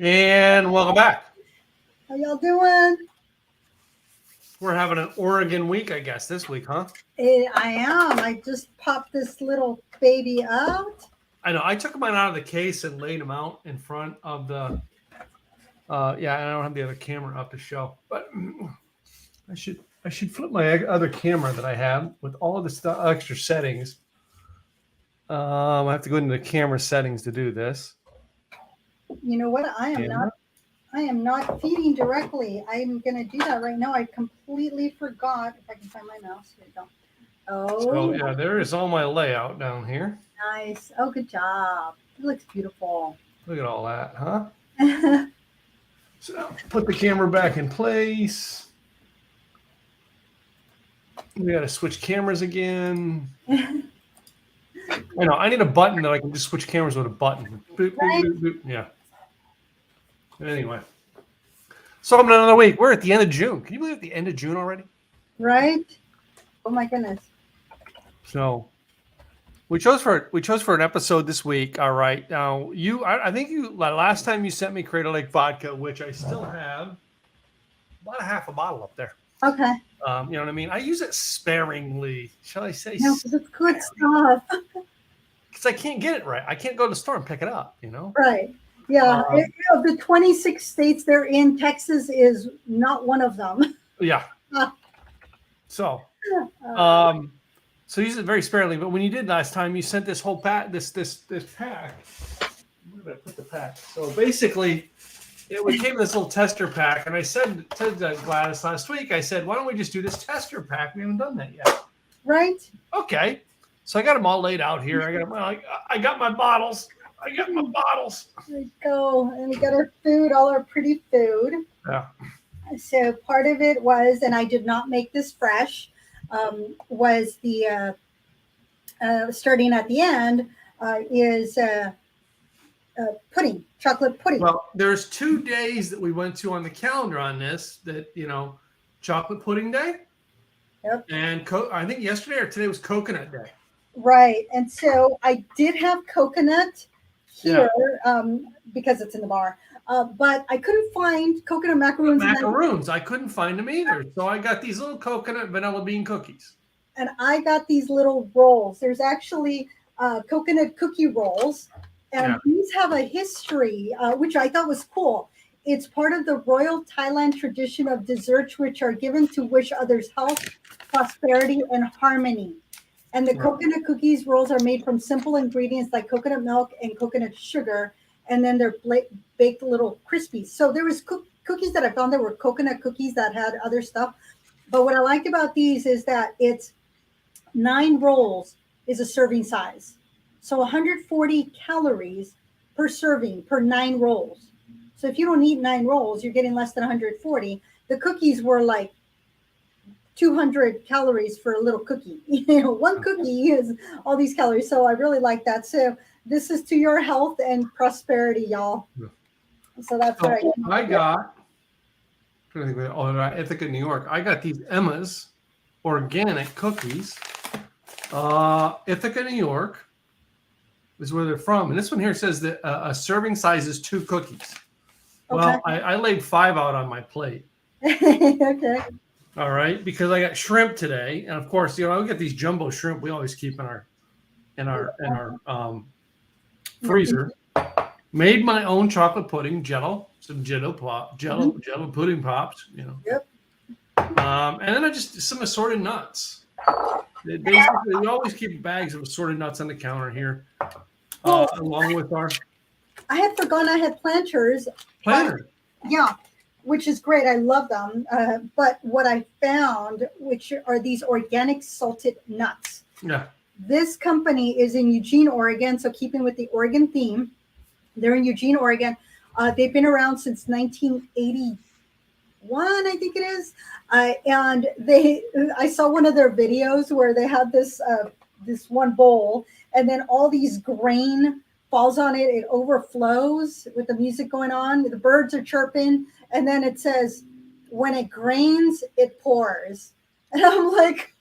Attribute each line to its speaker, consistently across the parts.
Speaker 1: And welcome back.
Speaker 2: How y'all doing?
Speaker 1: We're having an Oregon week, I guess, this week, huh?
Speaker 2: I am. I just popped this little baby out.
Speaker 1: I know. I took mine out of the case and laid them out in front of the. Yeah, and I don't have the other camera up to show, but I should flip my other camera that I have with all of the extra settings. I have to go into the camera settings to do this.
Speaker 2: You know what? I am not feeding directly. I'm gonna do that right now. I completely forgot. If I can find my mouse, here we go.
Speaker 1: So
Speaker 2: Oh,
Speaker 1: yeah, there is all my layout down here.
Speaker 2: nice. Oh, good job. It looks beautiful.
Speaker 1: Look at all that, huh? So put the camera back in place. We got to switch cameras again. I know. I need a button that I can just switch cameras with a button. Boop,
Speaker 2: Right?
Speaker 1: boop, boop, boop. Yeah. Anyway. So I'm another week. We're at the end of June. Can you believe it's the end of June already?
Speaker 2: Right? Oh my goodness.
Speaker 1: So we chose for an episode this week. All right. Now I think last time you sent me Crater Lake vodka, which I still have about a half a bottle up there.
Speaker 2: Okay.
Speaker 1: You know what I mean? I use it sparingly. Shall I say?
Speaker 2: No, because it's good stuff.
Speaker 1: Because I can't get it right. I can't go to the store and pick it up. You know.
Speaker 2: Right. Yeah. Of the 26 states they're in, Texas is not one of them.
Speaker 1: Yeah. So, so use it very sparingly. But when you did last time, you sent this whole pack. This pack. Where did I put the pack? So basically, it came in this little tester pack, and I said to Gladys last week, I said, "Why don't we just do this tester pack? We haven't done that yet."
Speaker 2: Right.
Speaker 1: Okay. So I got them all laid out here. I got my bottles.
Speaker 2: There we go. And we got our food, all our pretty food.
Speaker 1: Yeah.
Speaker 2: So part of it was, and I did not make this fresh, was the starting at the end is pudding, chocolate pudding.
Speaker 1: Well, there's 2 days that we went to on the calendar on this that, chocolate pudding day.
Speaker 2: Yep.
Speaker 1: And I think yesterday or today was coconut day.
Speaker 2: Right. And so I did have coconut here because it's in the bar. But I couldn't find coconut macaroons.
Speaker 1: Macaroons. I couldn't find them either. So I got these little coconut vanilla bean cookies.
Speaker 2: And I got these little rolls. There's actually coconut cookie rolls. And these have a history, which I thought was cool. It's part of the royal Thailand tradition of desserts, which are given to wish others health, prosperity, and harmony. And the coconut cookies rolls are made from simple ingredients like coconut milk and coconut sugar. And then they're baked little crispies. So there was cookies that I found that were coconut cookies that had other stuff. But what I liked about these is that it's 9 rolls is a serving size. So 140 calories per serving per 9 rolls. So if you don't eat 9 rolls, you're getting less than 140. The cookies were like 200 calories for a little cookie. One cookie is all these calories. So I really like that. So this is to your health and prosperity, y'all. Yeah. So that's what
Speaker 1: I got. Ithaca, New York. I got these Emma's organic cookies. Ithaca, New York is where they're from. And this one here says that a serving size is 2 cookies. Okay. Well, I laid 5 out on my plate.
Speaker 2: Okay.
Speaker 1: All right, because I got shrimp today, and of course, we get these jumbo shrimp we always keep in our freezer. Made my own chocolate pudding, Jello, some Jello pudding pops,
Speaker 2: Yep.
Speaker 1: And then just some assorted nuts. Basically, we always keep bags of assorted nuts on the counter here, along with our.
Speaker 2: I had forgotten I had planters. Yeah, which is great. I love them. But what I found, which are these organic salted nuts.
Speaker 1: Yeah.
Speaker 2: This company is in Eugene, Oregon. So keeping with the Oregon theme, they're in Eugene, Oregon. They've been around since 1981, I think it is. And I saw one of their videos where they had this one bowl, and then all these grain falls on it. It overflows with the music going on. The birds are chirping. And then it says, when it grains, it pours. And I'm like,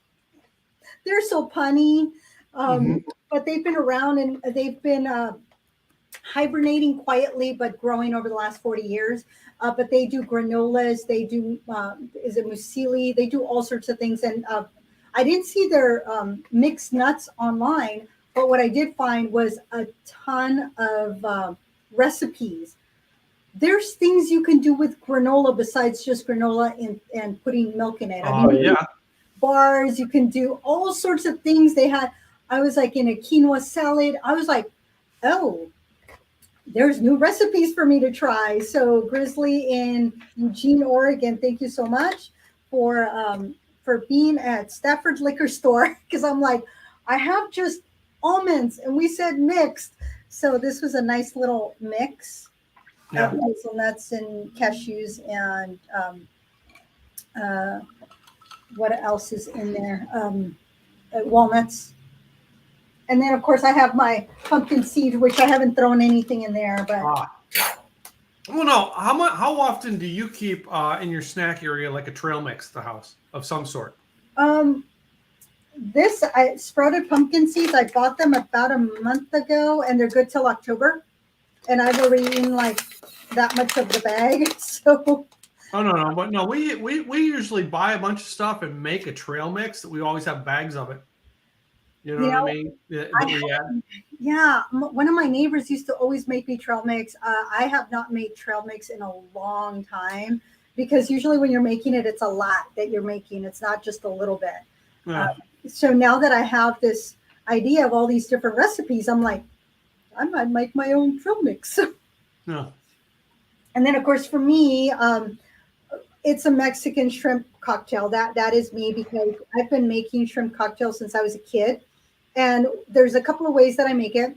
Speaker 2: they're so punny. But they've been around, and they've been hibernating quietly, but growing over the last 40 years. But they do granolas. They do, is it muesli? They do all sorts of things. And I didn't see their mixed nuts online, but what I did find was a ton of recipes. There's things you can do with granola besides just granola and putting milk in it. I mean,
Speaker 1: Yeah.
Speaker 2: bars, you can do all sorts of things. They had, I was like in a quinoa salad. I was like, oh, there's new recipes for me to try. So Grizzly in Eugene, Oregon, thank you so much for being at Stafford Liquor Store, because I'm like, I have just almonds and we said mixed. So this was a nice little mix
Speaker 1: Yeah.
Speaker 2: of hazelnuts and cashews and what else is in there? Walnuts. And then, of course, I have my pumpkin seed, which I haven't thrown anything in there. But
Speaker 1: Well, no. How often do you keep in your snack area like a trail mix at the house of some sort?
Speaker 2: This I sprouted pumpkin seeds. I bought them about a month ago, and they're good till October. And I've already eaten like that much of the bag. So.
Speaker 1: Oh no, but no, we usually buy a bunch of stuff and make a trail mix that we always have bags of it. You know what I mean?
Speaker 2: Yeah, one of my neighbors used to always make me trail mix. I have not made trail mix in a long time because usually when you're making it, it's a lot that you're making. It's not just a little bit.
Speaker 1: Yeah.
Speaker 2: So now that I have this idea of all these different recipes, I'm like, I might make my own trail mix.
Speaker 1: Yeah.
Speaker 2: And then, of course, for me, it's a Mexican shrimp cocktail. That is me because I've been making shrimp cocktails since I was a kid. And there's a couple of ways that I make it.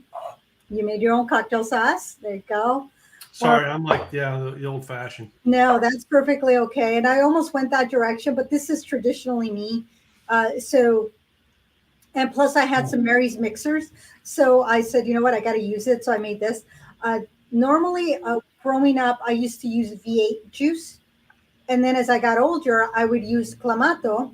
Speaker 2: You made your own cocktail sauce. There you go.
Speaker 1: Sorry, I'm like, the old fashioned.
Speaker 2: No, that's perfectly okay. And I almost went that direction, but this is traditionally me. And plus I had some Mary's mixers. So I said, you know what, I got to use it. So I made this. Normally, growing up, I used to use V8 juice. And then as I got older, I would use Clamato.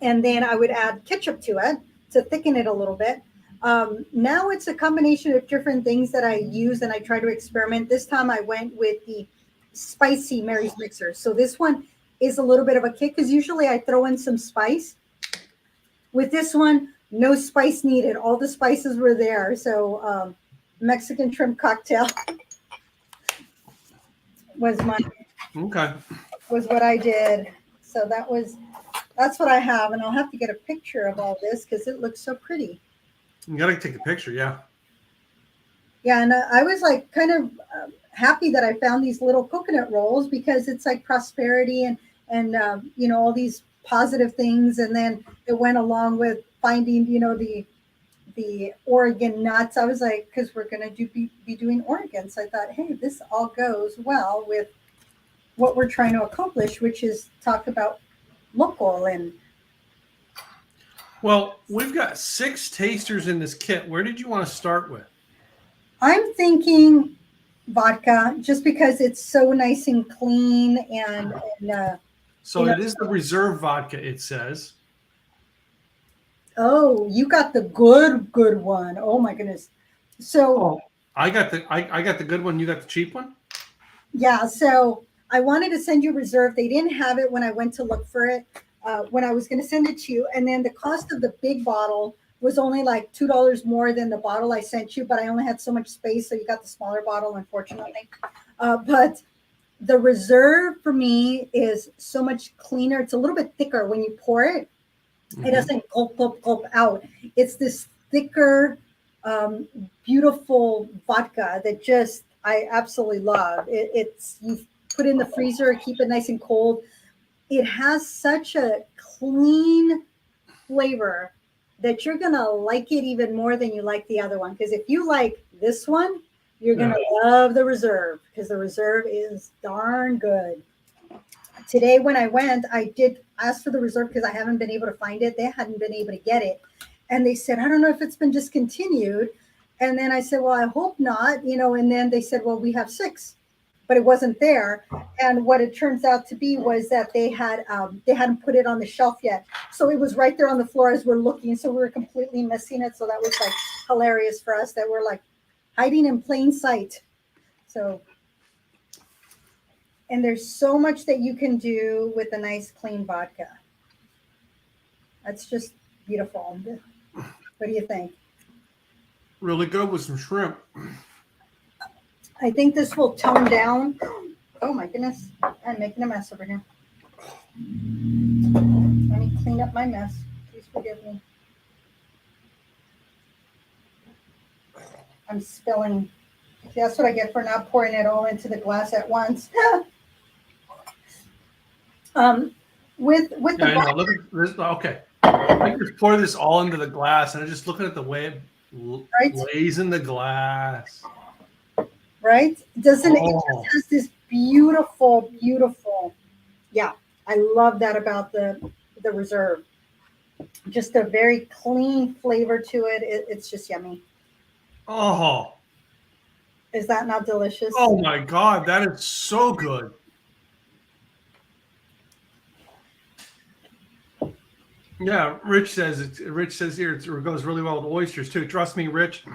Speaker 2: And then I would add ketchup to it to thicken it a little bit. Now it's a combination of different things that I use and I try to experiment. This time I went with the spicy Mary's mixer. So this one is a little bit of a kick because usually I throw in some spice. With this one, no spice needed. All the spices were there. So Mexican shrimp cocktail was what I did. So that's what I have. And I'll have to get a picture of all this because it looks so pretty.
Speaker 1: You got to take a picture. Yeah.
Speaker 2: Yeah. And I was like kind of happy that I found these little coconut rolls because it's like prosperity and all these positive things. And then it went along with finding, the Oregon nuts. I was like, because we're going to be doing Oregon. So I thought, hey, this all goes well with what we're trying to accomplish, which is talk about local. And
Speaker 1: well, we've got 6 tasters in this kit. Where did you want to start with?
Speaker 2: I'm thinking vodka just because it's so nice and clean and
Speaker 1: so it is the reserve vodka, it says.
Speaker 2: Oh, you got the good one. Oh my goodness. So
Speaker 1: I got the good one, you got the cheap one?
Speaker 2: Yeah, so I wanted to send you reserve. They didn't have it when I went to look for it. When I was going to send it to you, and then the cost of the big bottle was only like $2 more than the bottle I sent you, but I only had so much space, so you got the smaller bottle, unfortunately. But the reserve for me is so much cleaner. It's a little bit thicker when you pour it. Mm-hmm. It doesn't gulp, gulp, gulp out. It's this thicker, beautiful vodka that I absolutely love. It's you put it in the freezer, keep it nice and cold. It has such a clean flavor that you're going to like it even more than you like the other one. Because if you like this one, you're going to love the reserve because the reserve is darn good. Today when I went, I did ask for the reserve because I haven't been able to find it. They hadn't been able to get it. And they said, I don't know if it's been discontinued. And then I said, well, I hope not, and then they said, well, we have 6. But it wasn't there. And what it turns out to be was that they hadn't put it on the shelf yet. So it was right there on the floor as we're looking. So we were completely missing it. So that was like hilarious for us that we're like, hiding in plain sight. So, and there's so much that you can do with a nice clean vodka. That's just beautiful. What do you think?
Speaker 1: Really good with some shrimp.
Speaker 2: I think this will tone down. Oh my goodness, I'm making a mess over here. Let me clean up my mess. Please forgive me. I'm spilling. That's what I get for not pouring it all into the glass at once. With
Speaker 1: Yeah,
Speaker 2: the
Speaker 1: I know. Look at this. Okay. I just pour this all into the glass, and I'm just looking at the way it
Speaker 2: right,
Speaker 1: lays in the glass.
Speaker 2: right? Doesn't it
Speaker 1: Oh.
Speaker 2: just has this beautiful, beautiful. Yeah, I love that about the reserve. Just a very clean flavor to it. It's just yummy.
Speaker 1: Oh.
Speaker 2: Is that not delicious?
Speaker 1: Oh my God, that is so good. Yeah, Rich says here it goes really well with oysters too. Trust me, Rich.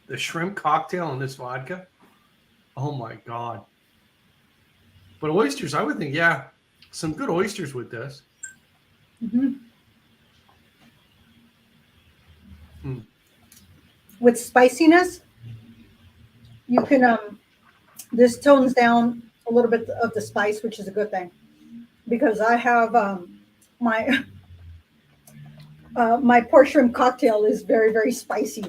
Speaker 1: The shrimp cocktail and this vodka. Oh my God. But oysters, I would think, yeah, some good oysters with this.
Speaker 2: Mm-hmm.
Speaker 1: Hmm.
Speaker 2: With spiciness, you can this tones down a little bit of the spice, which is a good thing because I have my my pork shrimp cocktail is very, very spicy.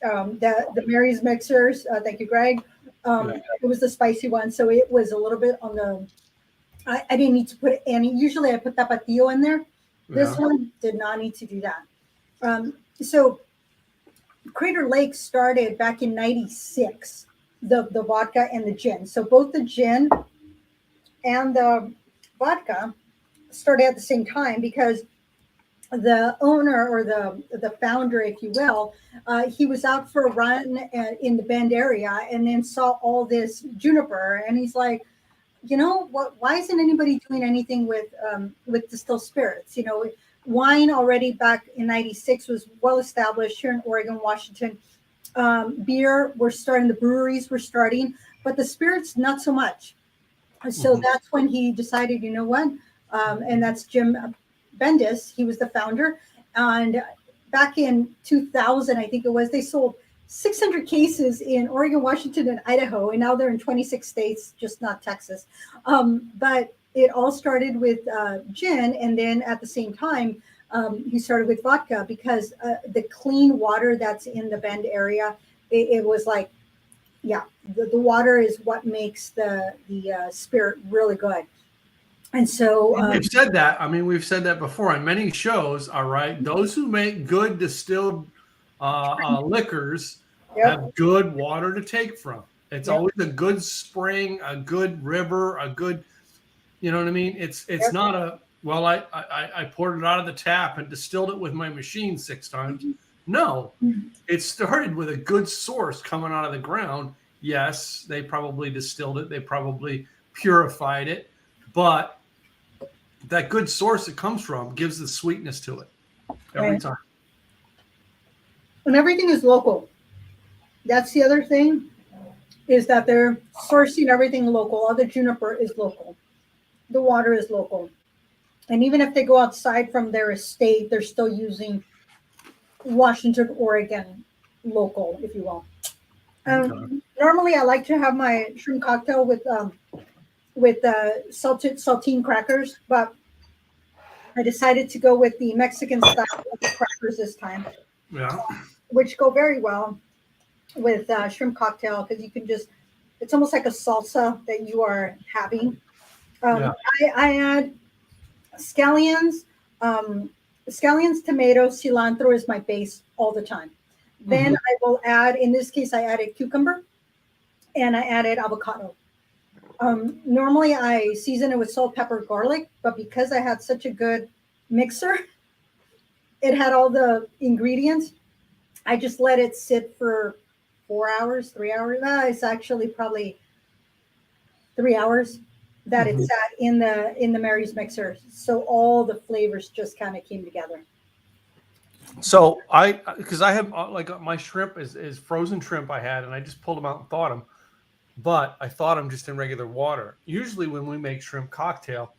Speaker 2: The Mary's mixers, thank you, Greg.
Speaker 1: Yeah.
Speaker 2: It was the spicy one, so it was a little bit on the. I didn't need to put any. Usually, I put tapatio in there. This
Speaker 1: Yeah.
Speaker 2: one did not need to do that. So Crater Lake started back in '96. The vodka and the gin. So both the gin and the vodka started at the same time because the owner or the founder, if you will, he was out for a run in the Bend area and then saw all this juniper, and he's like, you know what? Why isn't anybody doing anything with distilled spirits? You know, wine already back in '96 was well established here in Oregon, Washington. Beer, we're starting. The breweries were starting, but the spirits not so much. So that's when he decided, you know what? And that's Jim Bendis. He was the founder. And back in 2000, I think it was, they sold 600 cases in Oregon, Washington, and Idaho. And now they're in 26 states, just not Texas. But it all started with gin. And then at the same time, he started with vodka because the clean water that's in the Bend area, it was like, yeah, the water is what makes the spirit really good. And so
Speaker 1: We've said that. I mean, we've said that before on many shows. All right. Those who make good distilled liquors
Speaker 2: yep,
Speaker 1: have good water to take from. It's
Speaker 2: yep,
Speaker 1: always a good spring, a good river, a good, you know what I mean? It's
Speaker 2: yep.
Speaker 1: not a, well, I poured it out of the tap and distilled it with my machine 6 times. No, it started with a good source coming out of the ground. Yes, they probably distilled it. They probably purified it, but that good source it comes from gives the sweetness to it every
Speaker 2: Right.
Speaker 1: time.
Speaker 2: And everything is local. That's the other thing is that they're sourcing everything local. All the juniper is local. The water is local. And even if they go outside from their estate, they're still using Washington, Oregon local, if you will.
Speaker 1: Okay.
Speaker 2: Normally, I like to have my shrimp cocktail with saltine crackers, but I decided to go with the Mexican style of the crackers this time,
Speaker 1: Yeah.
Speaker 2: which go very well with shrimp cocktail because you can just, it's almost like a salsa that you are having.
Speaker 1: Yeah.
Speaker 2: I add scallions, tomato, cilantro is my base all the time. Then I will add, in this case, I added cucumber and I added avocado. Normally I season it with salt, pepper, garlic, but because I had such a good mixer, it had all the ingredients. I just let it sit for 4 hours, 3 hours. It's actually probably 3 hours that it sat in the Mary's mixer. So all the flavors just kind of came together.
Speaker 1: So because I have like my shrimp is frozen shrimp I had, and I just pulled them out and thawed them. But I thawed them just in regular water. Usually, when we make shrimp cocktail,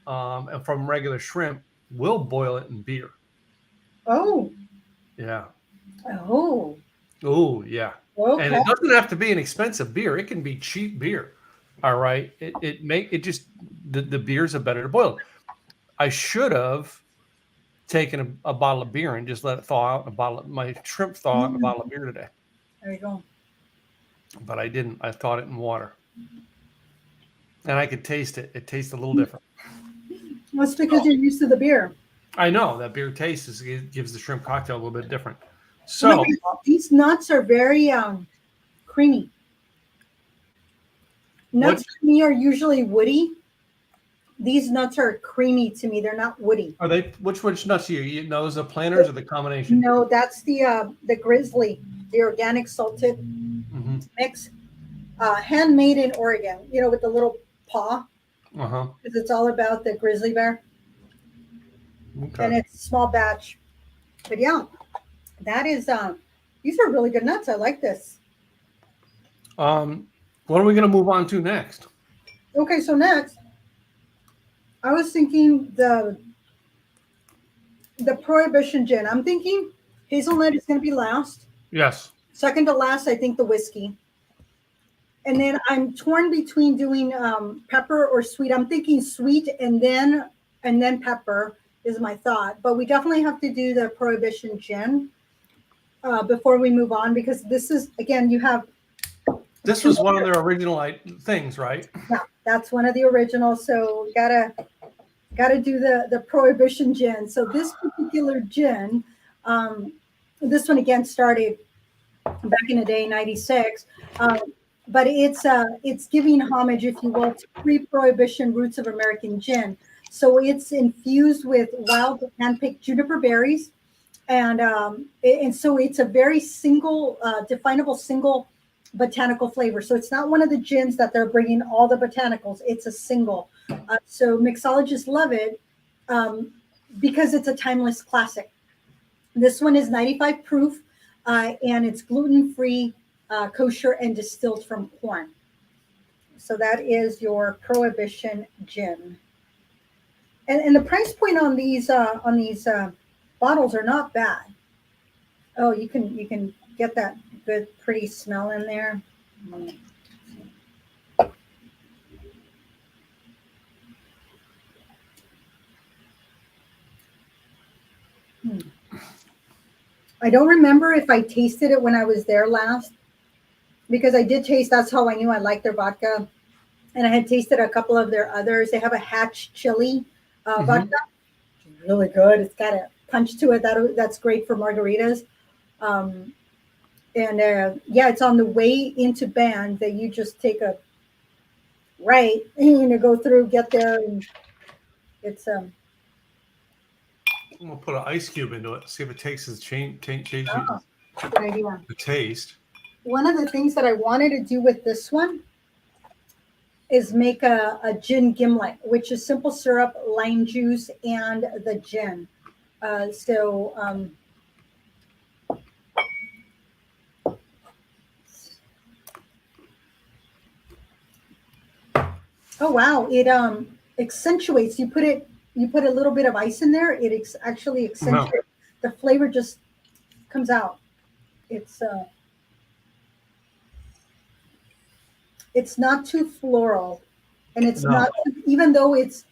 Speaker 1: and from regular shrimp, we'll boil it in beer.
Speaker 2: Oh,
Speaker 1: Yeah.
Speaker 2: oh,
Speaker 1: Oh, yeah. And
Speaker 2: okay.
Speaker 1: it doesn't have to be an expensive beer. It can be cheap beer. All right. It just the beers are better to boil. I should have taken a bottle of beer and just let it thaw out in a bottle of my shrimp thaw out in a bottle of beer today.
Speaker 2: There you go.
Speaker 1: But I didn't. I thawed it in water. And I could taste it. It tastes a little different.
Speaker 2: That's because you're used to the beer.
Speaker 1: I know that beer taste it gives the shrimp cocktail a little bit different.
Speaker 2: Oh my
Speaker 1: So
Speaker 2: God, these nuts are very creamy. Nuts to me are usually woody. These nuts are creamy to me. They're not woody.
Speaker 1: are they? Which nuts are you eating? Those are planters or the combination?
Speaker 2: No, that's the grizzly, the organic salted
Speaker 1: Mm-hmm.
Speaker 2: mix, handmade in Oregon. You know, with the little paw,
Speaker 1: Uh-huh.
Speaker 2: because it's all about the grizzly bear, and
Speaker 1: Okay.
Speaker 2: it's a small batch. But yeah, that is. These are really good nuts. I like this.
Speaker 1: What are we going to move on to next?
Speaker 2: Okay, so next, I was thinking the Prohibition gin. I'm thinking hazelnut is going to be last.
Speaker 1: Yes.
Speaker 2: Second to last, I think the whiskey. And then I'm torn between doing pepper or sweet. I'm thinking sweet and then pepper is my thought. But we definitely have to do the Prohibition gin before we move on, because this is, again, you have.
Speaker 1: This was one of their original things, right?
Speaker 2: Yeah, that's one of the originals. So gotta do the Prohibition gin. So this particular gin, this one again started back in the day, '96. But it's giving homage, if you will, to pre-Prohibition roots of American gin. So it's infused with wild handpicked juniper berries, and so it's a very single, definable single botanical flavor. So it's not one of the gins that they're bringing all the botanicals. It's a single. So mixologists love it because it's a timeless classic. This one is 95 proof, and it's gluten-free, kosher, and distilled from corn. So that is your Prohibition gin. And the price point on these bottles are not bad. Oh, you can get that good, pretty smell in there. I don't remember if I tasted it when I was there last, because I did taste. That's how I knew I liked their vodka, and I had tasted a couple of their others. They have a Hatch chili vodka. It's really good. It's got a punch to it that's great for margaritas. Yeah, it's on the way into Band that you just take a right, go through, get there, and it's
Speaker 1: I'm gonna put an ice cube into it, see if it takes the changes
Speaker 2: good idea.
Speaker 1: the taste.
Speaker 2: One of the things that I wanted to do with this one is make a gin gimlet, which is simple syrup, lime juice, and the gin. Oh wow! It accentuates. You put a little bit of ice in there. It actually accentuates. The flavor just comes out. It's not too floral, and it's not, even though it's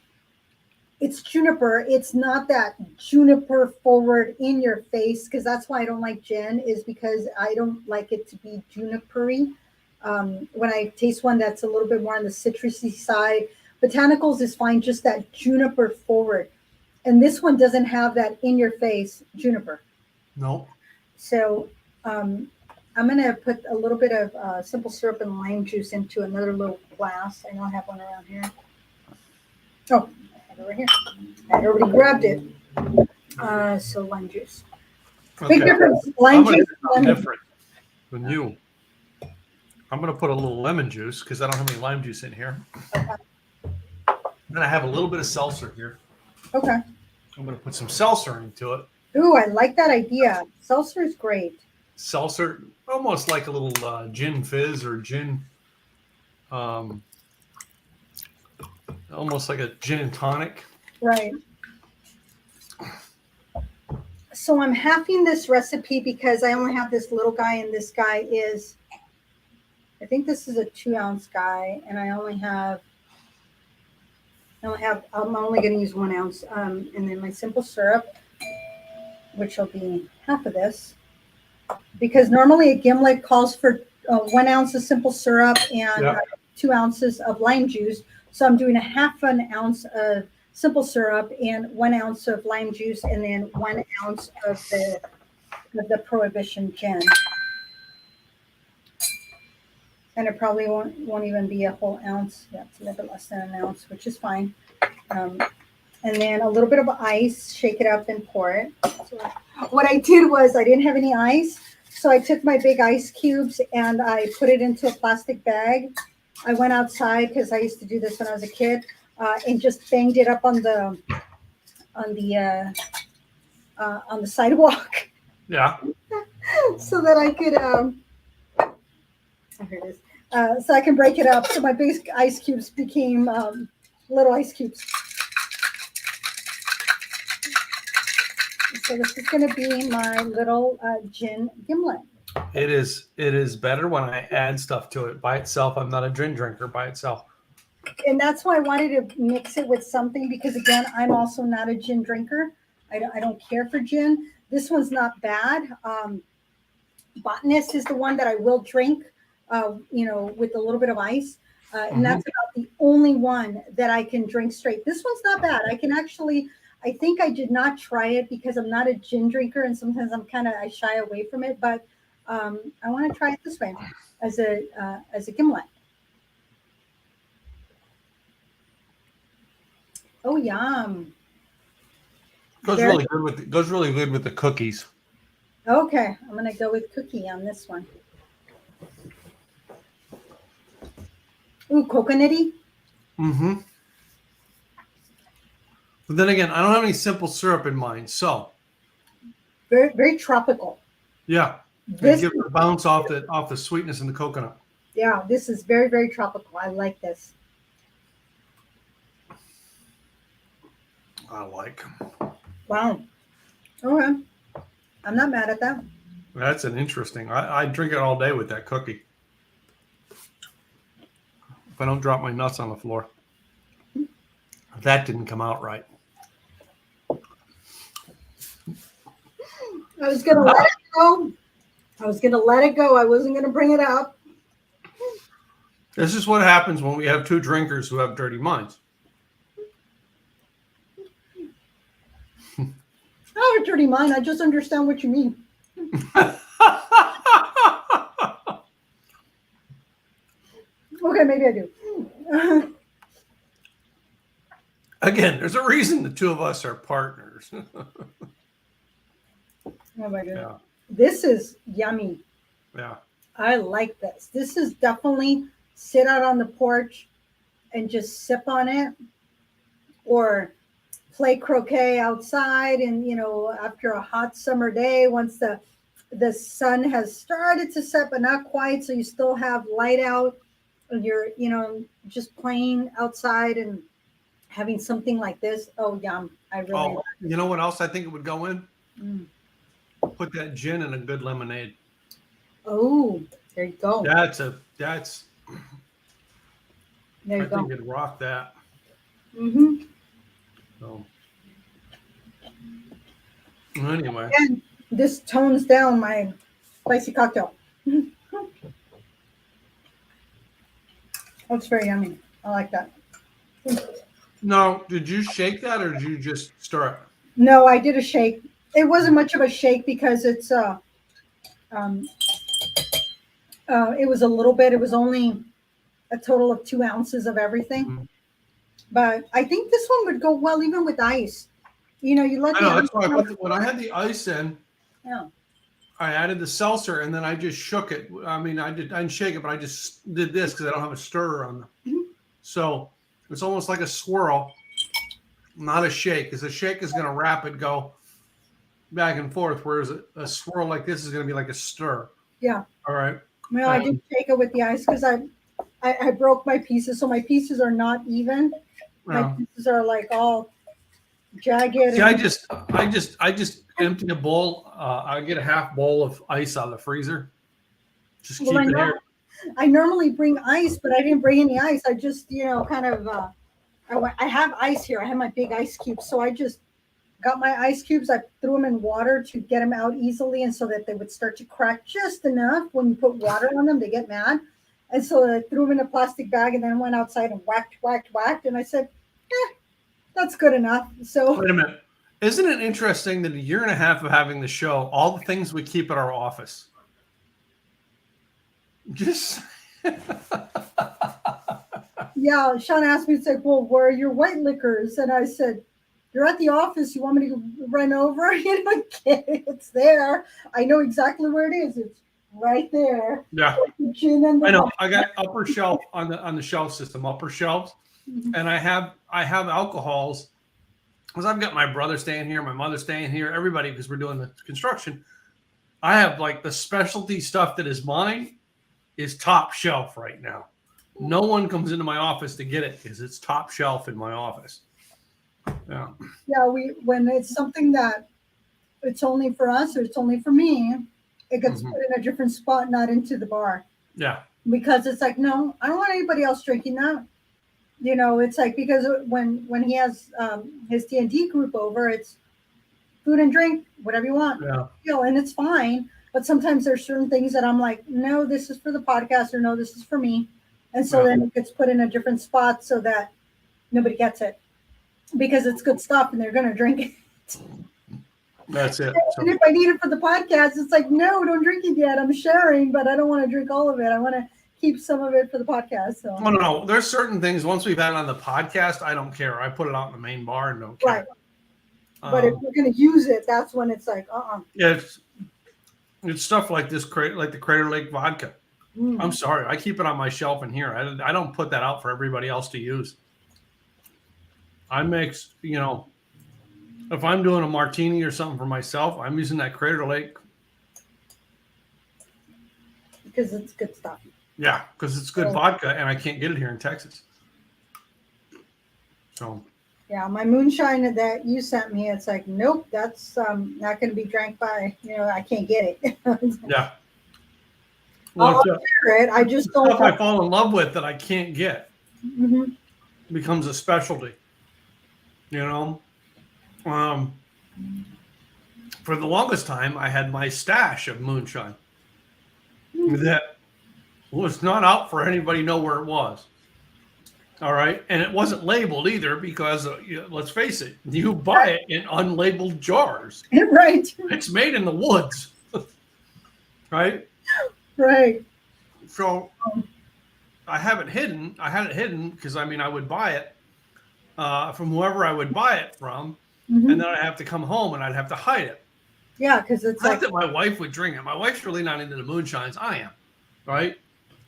Speaker 2: juniper. It's not that juniper forward in your face, because that's why I don't like gin, is because I don't like it to be junipery. When I taste one that's a little bit more on the citrusy side, botanicals is fine, just that juniper forward. And this one doesn't have that in your face juniper.
Speaker 1: No.
Speaker 2: So I'm going to put a little bit of simple syrup and lime juice into another little glass. I know I have one around here. Oh, I have it right here. I had already grabbed it. So lime juice.
Speaker 1: Okay.
Speaker 2: Big difference. Lime juice.
Speaker 1: Different than you. I'm going to put a little lemon juice because I don't have any lime juice in here.
Speaker 2: Okay.
Speaker 1: I'm going to have a little bit of seltzer here.
Speaker 2: Okay.
Speaker 1: I'm going to put some seltzer into it.
Speaker 2: Ooh, I like that idea. Seltzer is great.
Speaker 1: Seltzer, almost like a little gin fizz or gin, um, almost like a gin and tonic.
Speaker 2: Right. So I'm halving this recipe because I only have this little guy, and this guy is, I think this is a 2-ounce guy, and I'm only going to use 1 ounce. And then my simple syrup, which will be half of this, because normally a gimlet calls for 1 ounce of simple syrup and
Speaker 1: Yeah.
Speaker 2: 2 ounces of lime juice. So I'm doing a half an ounce of simple syrup and 1 ounce of lime juice, and then 1 ounce of the Prohibition gin. And it probably won't even be a whole ounce. Yeah, it's a little bit less than an ounce, which is fine. And then a little bit of ice, shake it up and pour it. So what I did was I didn't have any ice, so I took my big ice cubes and I put it into a plastic bag. I went outside because I used to do this when I was a kid, and just banged it up on the sidewalk
Speaker 1: Yeah.
Speaker 2: so that I could oh, here it is. So I can break it up. So my big ice cubes became little ice cubes. So this is going to be my little gin gimlet.
Speaker 1: It is better when I add stuff to it. By itself, I'm not a gin drinker by itself.
Speaker 2: And that's why I wanted to mix it with something, because again, I'm also not a gin drinker. I don't care for gin. This one's not bad. Botanist is the one that I will drink, with a little bit of ice. And that's about the only one that I can drink straight. This one's not bad. I think I did not try it because I'm not a gin drinker, and sometimes I shy away from it. But I want to try it this way as a gimlet. Oh, yum!
Speaker 1: Goes really good with the cookies.
Speaker 2: Okay, I'm gonna go with cookie on this one. Ooh, coconutty.
Speaker 1: Mm-hmm. But then again, I don't have any simple syrup in mind, so
Speaker 2: Very, very tropical.
Speaker 1: yeah,
Speaker 2: This,
Speaker 1: give it a bounce off the sweetness in the coconut.
Speaker 2: yeah, this is very, very tropical. I like this.
Speaker 1: I like.
Speaker 2: Wow. Okay, I'm not mad at that.
Speaker 1: That's an interesting. I drink it all day with that cookie. If I don't drop my nuts on the floor. That didn't come out right.
Speaker 2: I was gonna let it go. I wasn't gonna bring it up.
Speaker 1: This is what happens when we have two drinkers who have dirty minds.
Speaker 2: I have a dirty mind. I just understand what you mean. Okay, maybe I do.
Speaker 1: Again, there's a reason the two of us are partners.
Speaker 2: Oh my goodness.
Speaker 1: Yeah.
Speaker 2: This is yummy.
Speaker 1: Yeah.
Speaker 2: I like this. This is definitely sit out on the porch and just sip on it, or play croquet outside. And after a hot summer day, once the sun has started to set but not quite, so you still have light out, and you're just playing outside and having something like this. Oh, yum. I really
Speaker 1: Oh, you know what else I think it would go in?
Speaker 2: Mm.
Speaker 1: Put that gin in a good lemonade.
Speaker 2: Oh, there you go.
Speaker 1: That's
Speaker 2: There
Speaker 1: I
Speaker 2: you go.
Speaker 1: think it'd rock that.
Speaker 2: Mm-hmm.
Speaker 1: So anyway.
Speaker 2: And this tones down my spicy cocktail. That's very yummy. I like that.
Speaker 1: No, did you shake that or did you just stir it?
Speaker 2: No, I did a shake. It wasn't much of a shake because it was a little bit. It was only a total of 2 ounces of everything.
Speaker 1: Mm-hmm.
Speaker 2: But I think this one would go well even with ice. You let
Speaker 1: I know, that's why when I had the ice in,
Speaker 2: yeah.
Speaker 1: I added the seltzer and then I just shook it. I mean, I didn't shake it, but I just did this because I don't have a stirrer on them.
Speaker 2: Mm-hmm.
Speaker 1: So it's almost like a swirl, not a shake, because a shake is going to wrap it, go. back and forth, whereas a swirl like this is going to be like a stir.
Speaker 2: Yeah.
Speaker 1: All right.
Speaker 2: Well, I did shake it with the ice because I broke my pieces, so my pieces are not even. My pieces are like all jagged.
Speaker 1: See, I just empty a bowl. I get a half bowl of ice out of the freezer. Just keep it here.
Speaker 2: I normally bring ice, but I didn't bring any ice. I just, kind of, I have ice here. I have my big ice cubes. So I just got my ice cubes. I threw them in water to get them out easily. And so that they would start to crack just enough when you put water on them, they get mad. And so I threw them in a plastic bag and then went outside and whacked. And I said, that's good enough. So
Speaker 1: wait a minute. Isn't it interesting that a year and a half of having the show, all the things we keep at our office, just
Speaker 2: yeah, Sean asked me, it's like, well, where are your white liquors? And I said, you're at the office. You want me to run over? It's there. I know exactly where it is. It's right there.
Speaker 1: Yeah. I know. I got upper shelf on the shelf system, upper shelves. Mm-hmm. And I have alcohols because I've got my brother staying here, my mother staying here, everybody, because we're doing the construction. I have like the specialty stuff that is mine is top shelf right now. No one comes into my office to get it because it's top shelf in my office. Yeah. Yeah.
Speaker 2: When it's something that it's only for us or it's only for me, it gets put in a different spot, not into the bar.
Speaker 1: Yeah.
Speaker 2: Because it's like, no, I don't want anybody else drinking that. It's like, because when he has his D&D group over, it's food and drink, whatever you want.
Speaker 1: Yeah.
Speaker 2: And it's fine. But sometimes there's certain things that I'm like, no, this is for the podcast, or no, this is for me. And so then it gets put in a different spot so that nobody gets it because it's good stuff and they're going to drink it.
Speaker 1: That's it.
Speaker 2: And if I need it for the podcast, it's like, no, don't drink it yet. I'm sharing, but I don't want to drink all of it. I want to keep some of it for the podcast. So.
Speaker 1: No. There's certain things, once we've had it on the podcast, I don't care. I put it out in the main bar and don't care.
Speaker 2: Right. But if we're going to use it, that's when it's like,
Speaker 1: Yeah, it's stuff like this, like the Crater Lake vodka. I'm sorry. I keep it on my shelf in here. I don't put that out for everybody else to use. I mix, if I'm doing a martini or something for myself, I'm using that Crater Lake.
Speaker 2: Because it's good stuff.
Speaker 1: Yeah, because it's good vodka, and I can't get it here in Texas. So.
Speaker 2: Yeah, my moonshine that you sent me, it's like, nope, that's not going to be drank by, I can't get it.
Speaker 1: Yeah.
Speaker 2: Well, I'll share it. I just don't.
Speaker 1: Stuff I fall in love with that I can't get becomes a specialty. For the longest time, I had my stash of moonshine that was not out for anybody to know where it was. All right. And it wasn't labeled either because, let's face it, you buy it in unlabeled jars.
Speaker 2: Right.
Speaker 1: It's made in the woods. Right.
Speaker 2: Right.
Speaker 1: So I have it hidden. I had it hidden because, I would buy it from whoever I would buy it from. And then I'd have to come home and I'd have to hide it.
Speaker 2: Yeah, because it's
Speaker 1: not that my wife would drink it. My wife's really not into the moonshines. I am. Right.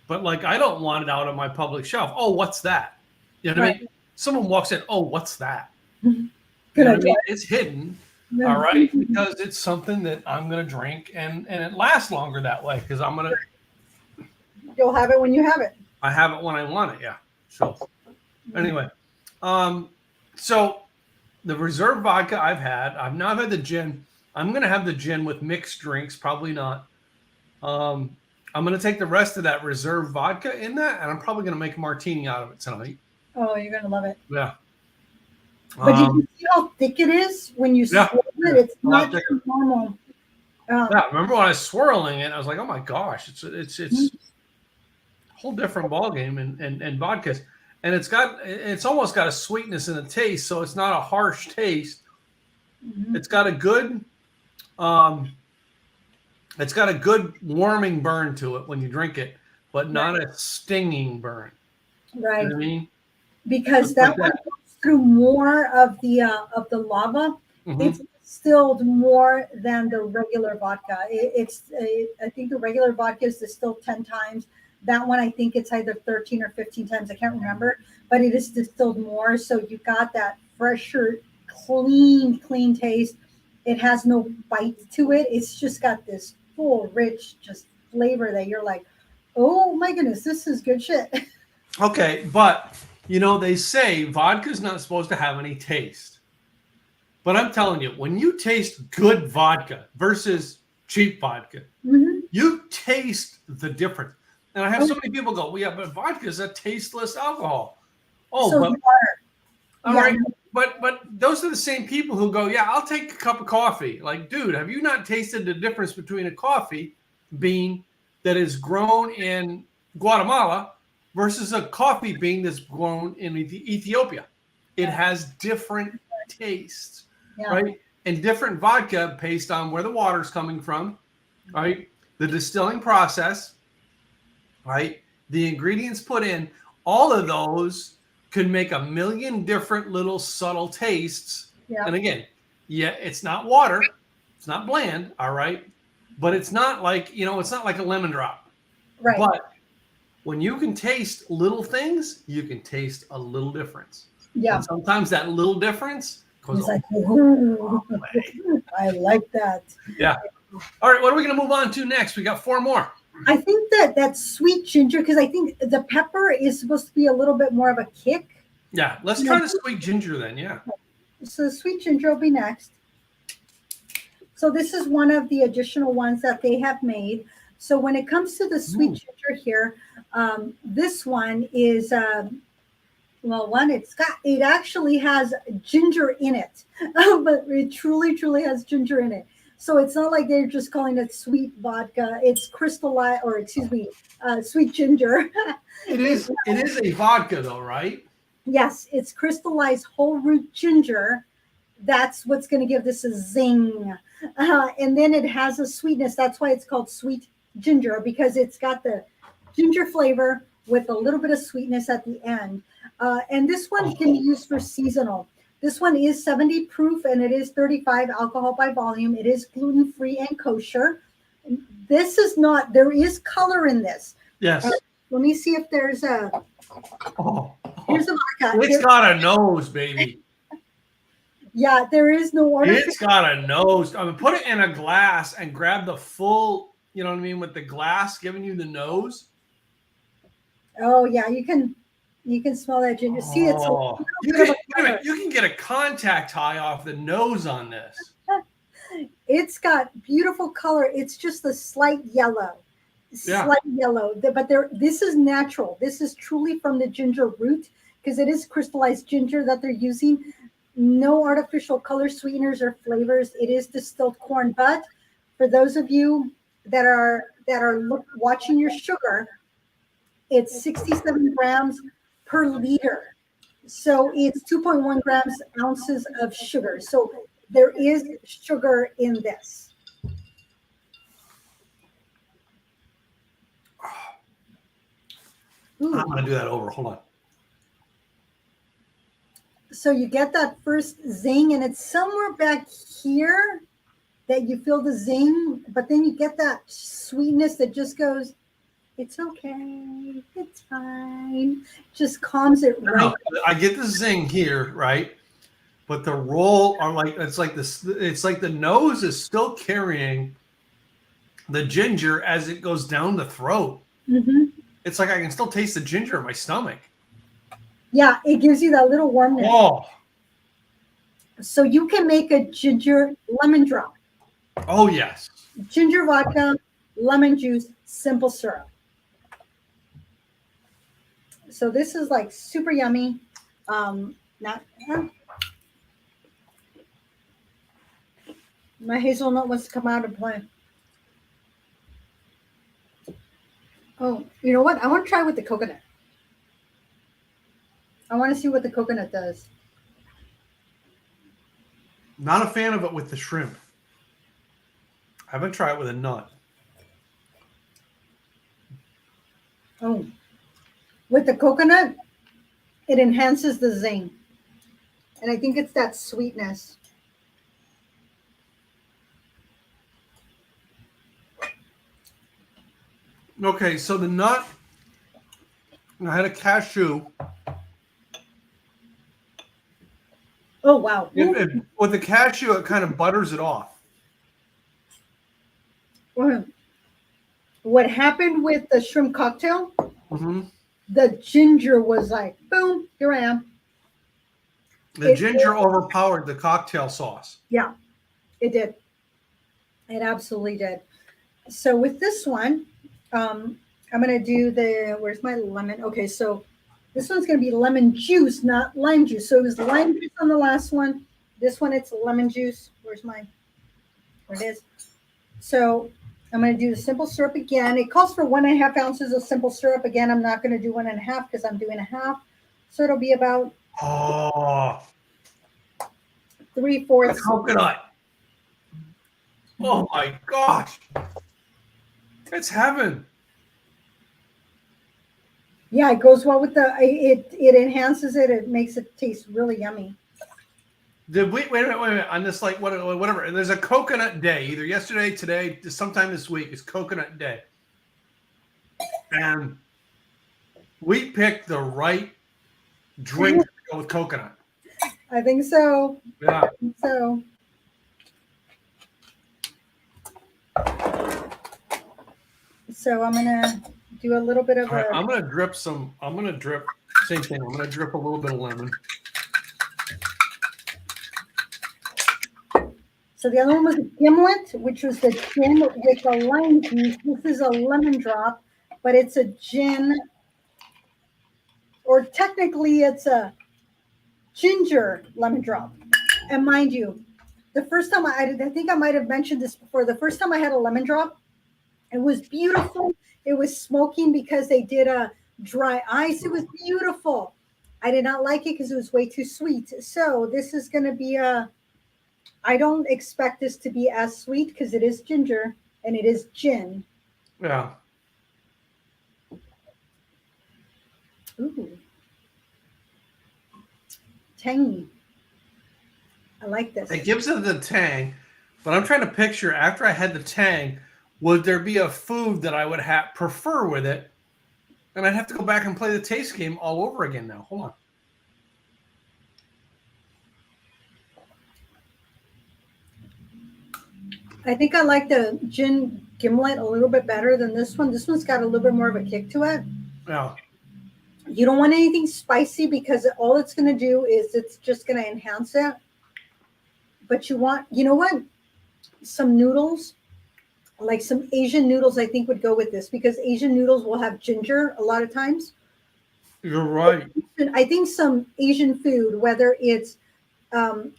Speaker 1: But I don't want it out on my public shelf. Oh, what's that? You know what I mean? Someone walks in. Oh, what's that? You know what I mean? It's hidden. All right. Because it's something that I'm going to drink and it lasts longer that way because I'm going to.
Speaker 2: You'll have it when you have it.
Speaker 1: I have it when I want it. Yeah. So anyway, so the reserve vodka I've had the gin. I'm going to have the gin with mixed drinks. Probably not. I'm going to take the rest of that reserve vodka in that, and I'm probably going to make a martini out of it tonight.
Speaker 2: Oh, you're going to love it.
Speaker 1: Yeah.
Speaker 2: But did you see how thick it is when you swirl it? It's not just normal.
Speaker 1: Yeah, remember when I was swirling it, I was like, oh my gosh, it's a whole different ballgame and vodkas. And it's almost got a sweetness and a taste, so it's not a harsh taste. It's got a good warming burn to it when you drink it, but not a stinging burn.
Speaker 2: Right.
Speaker 1: You know what I mean?
Speaker 2: Because that one goes through more of the lava. It's distilled more than the regular vodka. I think the regular vodka is distilled 10 times. That one, I think it's either 13 or 15 times. I can't remember, but it is distilled more. So you got that fresher, clean taste. It has no bite to it. It's just got this full, rich, just flavor that you're like, oh my goodness, this is good shit.
Speaker 1: Okay, but they say vodka's not supposed to have any taste. But I'm telling you, when you taste good vodka versus cheap vodka,
Speaker 2: Mhm.
Speaker 1: you taste the difference. And I have so many people go, well, yeah, but vodka is a tasteless alcohol. Oh,
Speaker 2: So
Speaker 1: but
Speaker 2: you are,
Speaker 1: all
Speaker 2: yeah,
Speaker 1: right. But those are the same people who go, yeah, I'll take a cup of coffee. Like, dude, have you not tasted the difference between a coffee bean that is grown in Guatemala versus a coffee bean that's grown in Ethiopia? It has different tastes,
Speaker 2: yeah,
Speaker 1: right? And different vodka based on where the water's coming from, right? The distilling process, right? The ingredients put in, all of those could make a million different little subtle tastes.
Speaker 2: yeah,
Speaker 1: And again, yeah, it's not water, it's not bland, all right, but it's not like it's not like a lemon drop.
Speaker 2: right,
Speaker 1: But when you can taste little things, you can taste a little difference,
Speaker 2: yeah.
Speaker 1: and sometimes that little difference goes
Speaker 2: He's
Speaker 1: a
Speaker 2: like,
Speaker 1: long
Speaker 2: "Ooh,
Speaker 1: way.
Speaker 2: I like that.
Speaker 1: Yeah. All right, what are we going to move on to next? We got 4 more.
Speaker 2: I think that sweet ginger, because I think the pepper is supposed to be a little bit more of a kick.
Speaker 1: Yeah, let's try the sweet ginger then. Yeah.
Speaker 2: So the sweet ginger will be next. So this is one of the additional ones that they have made. So when it comes to the sweet ginger here, this one is it actually has ginger in it, but it truly has ginger in it. So it's not like they're just calling it sweet vodka. It's crystallized, or excuse me, sweet ginger.
Speaker 1: It is a vodka though, right?
Speaker 2: Yes, it's crystallized whole root ginger. That's what's going to give this a zing. And then it has a sweetness. That's why it's called sweet ginger, because it's got the ginger flavor with a little bit of sweetness at the end. And this one can be used for seasonal. This one is 70 proof and it is 35 alcohol by volume. It is gluten free and kosher. This is not, there is color in this.
Speaker 1: Yes.
Speaker 2: Let me see if there's a. Here's a vodka.
Speaker 1: It's got a nose, baby.
Speaker 2: Yeah, there is no order.
Speaker 1: It's got a nose. I mean, put it in a glass and grab the full, you know what I mean, with the glass giving you the nose.
Speaker 2: Oh yeah, you can smell that ginger. See, it's
Speaker 1: you can get a contact high off the nose on this.
Speaker 2: It's got beautiful color. It's just a slight yellow. Slight yellow. But this is natural. This is truly from the ginger root, because it is crystallized ginger that they're using. No artificial color sweeteners or flavors. It is distilled corn. But for those of you that are watching your sugar, it's 67 grams per liter. So it's 2.1 grams ounces of sugar. So there is sugar in this.
Speaker 1: Ooh. I'm going to do that over. Hold on.
Speaker 2: So you get that first zing, and it's somewhere back here that you feel the zing, but then you get that sweetness that just goes, it's okay, it's fine. Just calms it right.
Speaker 1: No, I get the zing here, right? But the roll are like, it's like this, it's like the nose is still carrying the ginger as it goes down the throat.
Speaker 2: Mm-hmm.
Speaker 1: It's like I can still taste the ginger in my stomach.
Speaker 2: Yeah, it gives you that little warmness.
Speaker 1: Oh.
Speaker 2: So you can make a ginger lemon drop.
Speaker 1: Oh, yes.
Speaker 2: Ginger vodka, lemon juice, simple syrup. So this is like super yummy. My hazelnut wants to come out and play. Oh, you know what? I want to try with the coconut. I want to see what the coconut does.
Speaker 1: Not a fan of it with the shrimp. I haven't tried it with a nut.
Speaker 2: Oh, with the coconut, it enhances the zing. And I think it's that sweetness.
Speaker 1: Okay, so the nut, I had a cashew.
Speaker 2: Oh, wow.
Speaker 1: With the cashew, it kind of butters it off.
Speaker 2: What happened with the shrimp cocktail?
Speaker 1: Mm-hmm.
Speaker 2: The ginger was like, boom, here I am.
Speaker 1: The ginger overpowered the cocktail sauce.
Speaker 2: Yeah, it did. It absolutely did. So with this one, I'm going to do where's my lemon? Okay, so this one's going to be lemon juice, not lime juice. So it was lime juice on the last one. This one, it's lemon juice. Where it is. So I'm going to do the simple syrup again. It calls for 1.5 ounces of simple syrup. Again, I'm not going to do 1.5 because I'm doing a half. So it'll be about 3/4.
Speaker 1: Coconut. Oh my gosh. It's heaven.
Speaker 2: Yeah, it goes well with it enhances it. It makes it taste really yummy.
Speaker 1: Wait a minute. On this, like, whatever. There's a coconut day, either yesterday, today, sometime this week. It's coconut day. And we picked the right drink to go with coconut.
Speaker 2: I think so.
Speaker 1: Yeah.
Speaker 2: So I'm gonna do a little bit of
Speaker 1: All right, I'm gonna drip same thing. I'm gonna drip a little bit of lemon.
Speaker 2: So the other one was a gimlet, which was the gin with the lime juice. This is a lemon drop, but it's a gin, or technically it's a ginger lemon drop. And mind you, the first time I think I might have mentioned this before. The first time I had a lemon drop, it was beautiful. It was smoking because they did a dry ice. It was beautiful. I did not like it because it was way too sweet. So this is going to be I don't expect this to be as sweet because it is ginger and it is gin.
Speaker 1: Yeah.
Speaker 2: Ooh. Tangy. I like this.
Speaker 1: It gives it the tang, but I'm trying to picture after I had the tang, would there be a food that I would prefer with it? And I'd have to go back and play the taste game all over again now. Hold on.
Speaker 2: I think I like the gin gimlet a little bit better than this one. This one's got a little bit more of a kick to it.
Speaker 1: Yeah.
Speaker 2: You don't want anything spicy because all it's going to do is it's just going to enhance it. But you know what? Some noodles, like some Asian noodles, I think would go with this because Asian noodles will have ginger a lot of times.
Speaker 1: You're right.
Speaker 2: I think some Asian food, whether it's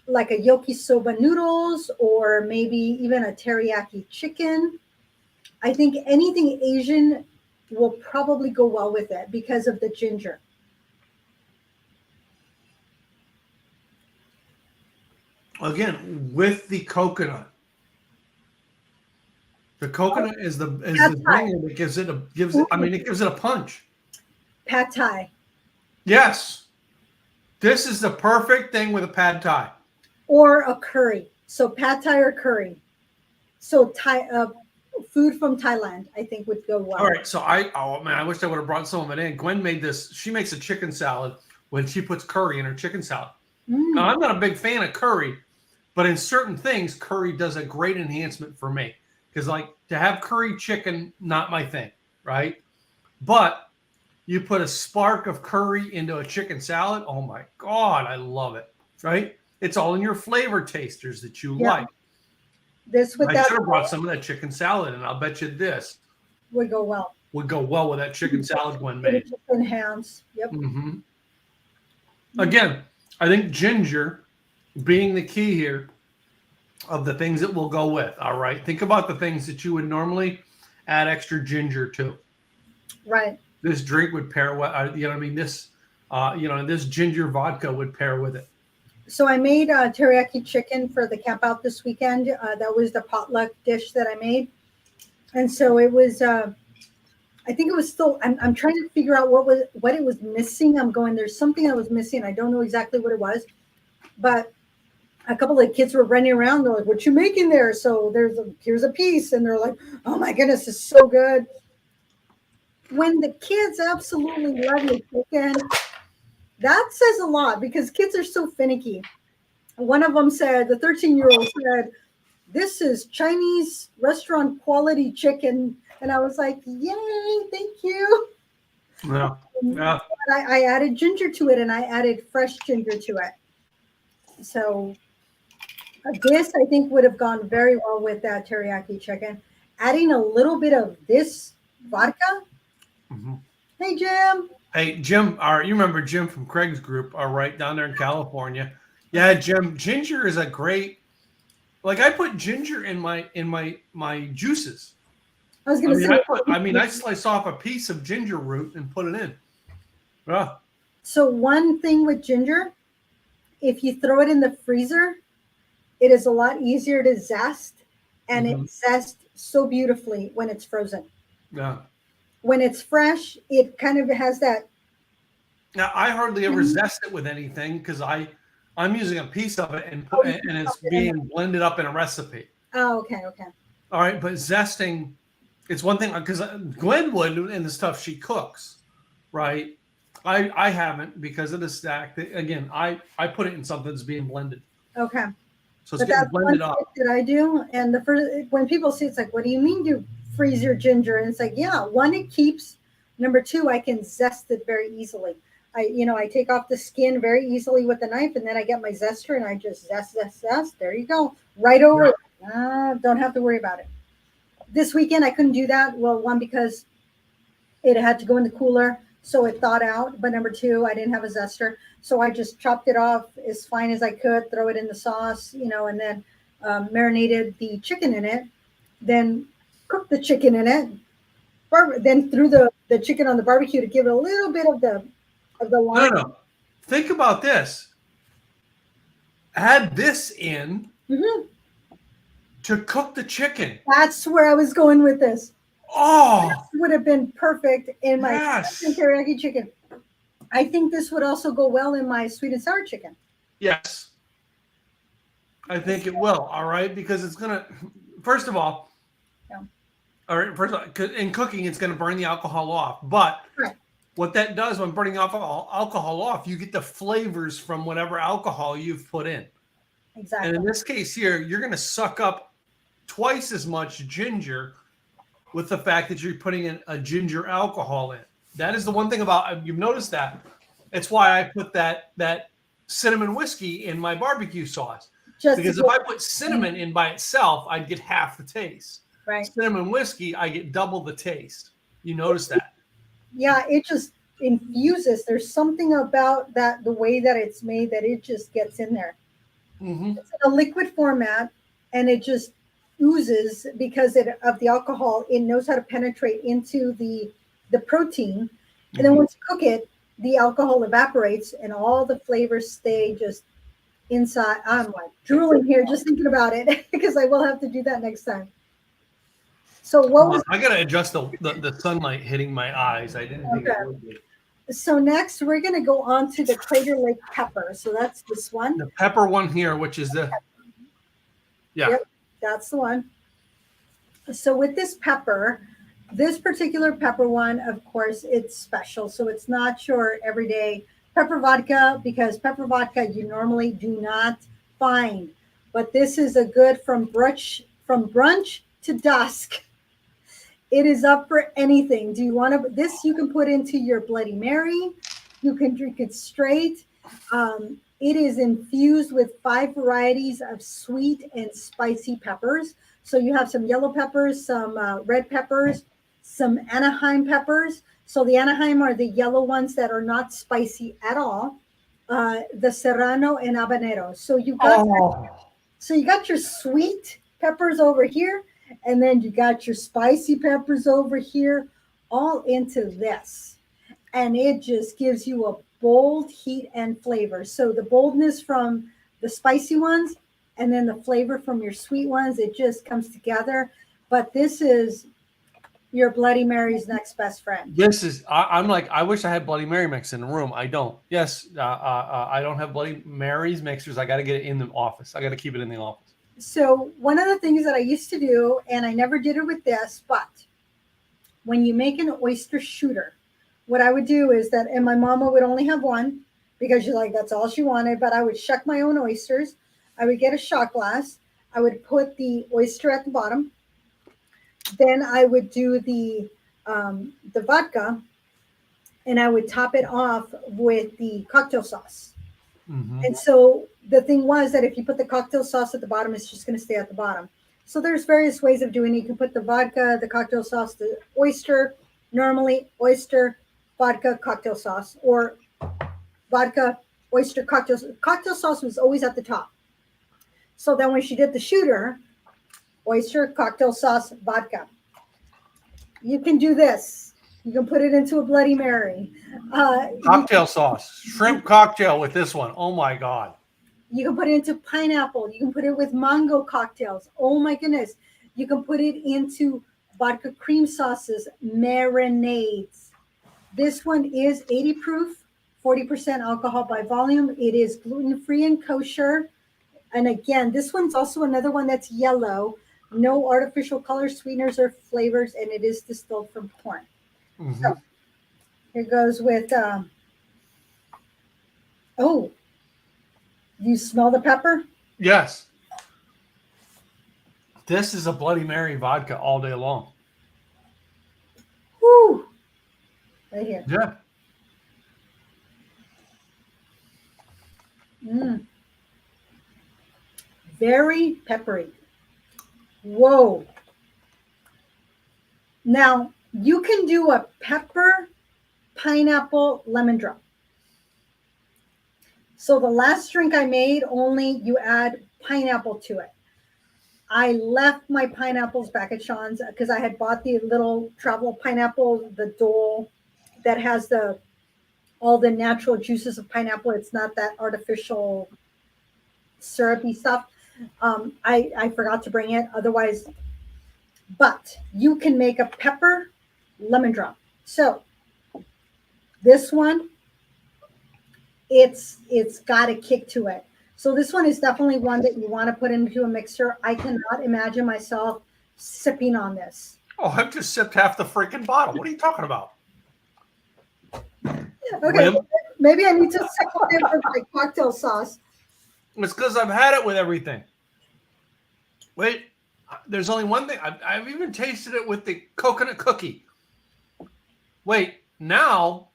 Speaker 2: like a yakisoba noodles or maybe even a teriyaki chicken, I think anything Asian will probably go well with it because of the ginger.
Speaker 1: Again, with the coconut. The coconut is the thing that gives it a punch.
Speaker 2: Pad Thai.
Speaker 1: Yes. This is the perfect thing with a pad thai.
Speaker 2: Or a curry. So pad thai or curry. So food from Thailand, I think would go well.
Speaker 1: All right. So I wish I would have brought some of it in. Gwen made this. She makes a chicken salad when she puts curry in her chicken salad. Now, I'm not a big fan of curry, but in certain things, curry does a great enhancement for me. Because like to have curry chicken, not my thing, right? But you put a spark of curry into a chicken salad. Oh my God, I love it. Right? It's all in your flavor tasters that you like. I should have brought some of that chicken salad, and I'll bet you this
Speaker 2: would go well.
Speaker 1: Would go well with that chicken salad Gwen made.
Speaker 2: Enhance. Yep.
Speaker 1: Mm-hmm. Again, I think ginger being the key here of the things that will go with. All right. Think about the things that you would normally add extra ginger to.
Speaker 2: Right.
Speaker 1: This drink would pair with, this ginger vodka would pair with it.
Speaker 2: So I made teriyaki chicken for the camp out this weekend. That was the potluck dish that I made. And so it was, I think it was still, I'm trying to figure out what it was missing. There's something that was missing. I don't know exactly what it was, but a couple of kids were running around. They're like, "What you making there?" So here's a piece. And they're like, "Oh my goodness, it's so good." When the kids absolutely love your chicken, that says a lot because kids are so finicky. One of them said, the 13-year-old said, "This is Chinese restaurant quality chicken." And I was like, "Yay, thank you."
Speaker 1: Yeah. Yeah.
Speaker 2: I added ginger to it, and I added fresh ginger to it. So this, I think, would have gone very well with that teriyaki chicken. Adding a little bit of this vodka.
Speaker 1: Mhm.
Speaker 2: Hey, Jim.
Speaker 1: Hey, Jim, you remember Jim from Craig's group, all right, down there in California. Yeah, Jim, ginger is a great, like I put ginger in my juices.
Speaker 2: I was going to say.
Speaker 1: I slice off a piece of ginger root and put it in. Yeah.
Speaker 2: So one thing with ginger, if you throw it in the freezer, it is a lot easier to zest, and it zests so beautifully when it's frozen.
Speaker 1: Yeah.
Speaker 2: When it's fresh, it kind of has that.
Speaker 1: Now I hardly ever zest it with anything because I'm using a piece of it and it's being blended up in a recipe.
Speaker 2: Oh, okay, okay.
Speaker 1: All right, but zesting, it's one thing because Gwen would and the stuff she cooks, right? I haven't because of the stack. Again, I put it in something that's being blended.
Speaker 2: Okay.
Speaker 1: So it's getting blended up.
Speaker 2: That I do, and the first when people see it's like, what do you mean you freeze your ginger? And it's like, yeah, one, it keeps. Number two, I can zest it very easily. I take off the skin very easily with a knife, and then I get my zester and I just zest. There you go, right over it. Don't have to worry about it. This weekend I couldn't do that. Well, one, because it had to go in the cooler, so it thawed out. But number two, I didn't have a zester, so I just chopped it off as fine as I could, throw it in the sauce, and then marinated the chicken in it, then cooked the chicken in it, then threw the chicken on the barbecue to give it a little bit of the lime.
Speaker 1: No. Think about this. Add this in to cook the chicken.
Speaker 2: That's where I was going with this.
Speaker 1: Oh,
Speaker 2: this would have been perfect in my teriyaki chicken. I think this would also go well in my sweet and sour chicken.
Speaker 1: Yes. I think it will. All right. Because it's going to, first of all, in cooking, it's going to burn the alcohol off. But what that does when burning alcohol off, you get the flavors from whatever alcohol you've put in.
Speaker 2: Exactly.
Speaker 1: And in this case here, you're going to suck up twice as much ginger with the fact that you're putting in a ginger alcohol in. That is the one thing about, you've noticed that. It's why I put that cinnamon whiskey in my barbecue sauce. Because if I put cinnamon in by itself, I'd get half the taste.
Speaker 2: Right.
Speaker 1: Cinnamon whiskey, I get double the taste. You notice that?
Speaker 2: Yeah, it just infuses. There's something about that, the way that it's made, that it just gets in there.
Speaker 1: Mm-hmm.
Speaker 2: It's in a liquid format, and it just oozes because of the alcohol. It knows how to penetrate into the protein, and then once you cook it, the alcohol evaporates and all the flavors stay just inside. I'm like drooling here just thinking about it because I will have to do that next time. So
Speaker 1: I gotta adjust the sunlight hitting my eyes. I didn't think it would be.
Speaker 2: So next we're gonna go on to the Crater Lake pepper. So that's this one.
Speaker 1: The pepper one here, which is the
Speaker 2: Yep, that's the one. So with this pepper, this particular pepper one, of course, it's special. So it's not your everyday pepper vodka, because pepper vodka you normally do not find. But this is a good from brunch to dusk. It is up for anything. Do you want to? This you can put into your Bloody Mary. You can drink it straight. It is infused with 5 varieties of sweet and spicy peppers. So you have some yellow peppers, some red peppers, some Anaheim peppers. So the Anaheim are the yellow ones that are not spicy at all. The Serrano and Habanero. So you got your sweet peppers over here, and then you got your spicy peppers over here, all into this. And it just gives you a bold heat and flavor. So the boldness from the spicy ones, and then the flavor from your sweet ones, it just comes together. But this is your Bloody Mary's next best friend.
Speaker 1: I'm like, I wish I had Bloody Mary mix in the room. I don't. Yes, I don't have Bloody Mary's mixers. I got to get it in the office. I got to keep it in the office.
Speaker 2: So one of the things that I used to do, and I never did it with this, but when you make an oyster shooter, what I would do is that, and my mama would only have one because she's like, that's all she wanted, but I would shuck my own oysters. I would get a shot glass. I would put the oyster at the bottom. Then I would do the vodka, and I would top it off with the cocktail sauce.
Speaker 1: Mm-hmm.
Speaker 2: And so the thing was that if you put the cocktail sauce at the bottom, it's just going to stay at the bottom. So there's various ways of doing it. You can put the vodka, the cocktail sauce, the oyster, normally oyster, vodka, cocktail sauce, or vodka, oyster, cocktail. Cocktail sauce was always at the top. So then when she did the shooter, oyster, cocktail sauce, vodka. You can do this. You can put it into a Bloody Mary.
Speaker 1: Cocktail sauce, shrimp cocktail with this one. Oh my God.
Speaker 2: You can put it into pineapple. You can put it with mango cocktails. Oh my goodness. You can put it into vodka cream sauces, marinades. This one is 80 proof, 40% alcohol by volume. It is gluten-free and kosher. And again, this one's also another one that's yellow. No artificial colors, sweeteners, or flavors, and it is distilled from corn.
Speaker 1: Mm-hmm.
Speaker 2: So here goes with, oh, you smell the pepper?
Speaker 1: Yes. This is a Bloody Mary vodka all day long.
Speaker 2: Whoo! Right here.
Speaker 1: Yeah.
Speaker 2: Very peppery. Whoa. Now, you can do a pepper, pineapple, lemon drop. So the last drink I made, only you add pineapple to it. I left my pineapples back at Sean's because I had bought the little travel pineapple, the Dole that has all the natural juices of pineapple. It's not that artificial syrupy stuff. I forgot to bring it. Otherwise, but you can make a pepper lemon drop. So this one, it's got a kick to it. So this one is definitely one that you want to put into a mixer. I cannot imagine myself sipping on this.
Speaker 1: Oh, I've just sipped half the freaking bottle. What are you talking about?
Speaker 2: Okay, maybe I need to sip it with my cocktail sauce.
Speaker 1: It's because I've had it with everything. Wait, there's only one thing. I've even tasted it with the coconut cookie. Wait, now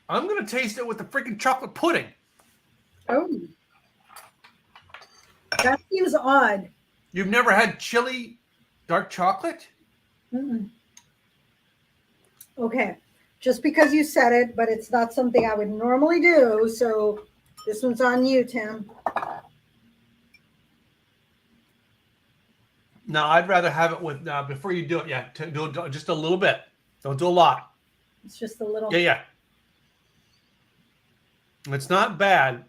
Speaker 1: I'm going to taste it with the freaking chocolate pudding.
Speaker 2: Oh. That seems odd.
Speaker 1: You've never had chili dark chocolate?
Speaker 2: Mm-mm. Okay. Just because you said it, but it's not something I would normally do. So this one's on you, Tim.
Speaker 1: No, I'd rather have it with, before you do it, do just a little bit. Don't do a lot.
Speaker 2: It's just a little.
Speaker 1: Yeah. It's not bad.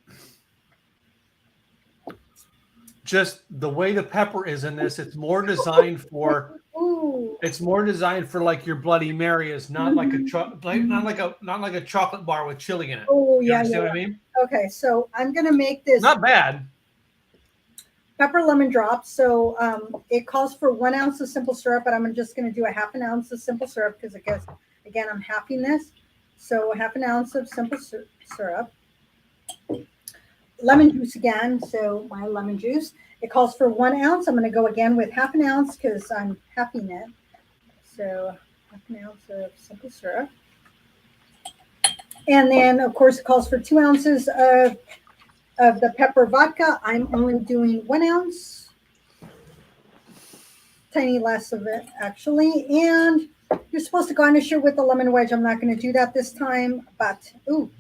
Speaker 1: Just the way the pepper is in this, it's more designed for.
Speaker 2: Ooh.
Speaker 1: It's more designed for like your Bloody Mary. Is not like not like a chocolate bar with chili in it.
Speaker 2: Oh
Speaker 1: You
Speaker 2: yeah,
Speaker 1: understand
Speaker 2: yeah.
Speaker 1: what I mean?
Speaker 2: Okay, so I'm gonna make this
Speaker 1: Not bad.
Speaker 2: pepper lemon drop. So it calls for 1 ounce of simple syrup, but I'm just gonna do a half an ounce of simple syrup because I guess again I'm halving this. So half an ounce of simple syrup. Lemon juice again. So my lemon juice. It calls for 1 ounce. I'm going to go again with half an ounce because I'm halving it. So half an ounce of simple syrup. And then, of course, it calls for 2 ounces of the pepper vodka. I'm only doing 1 ounce. Tiny less of it, actually. And you're supposed to garnish it with the lemon wedge. I'm not going to do that this time. But, ooh.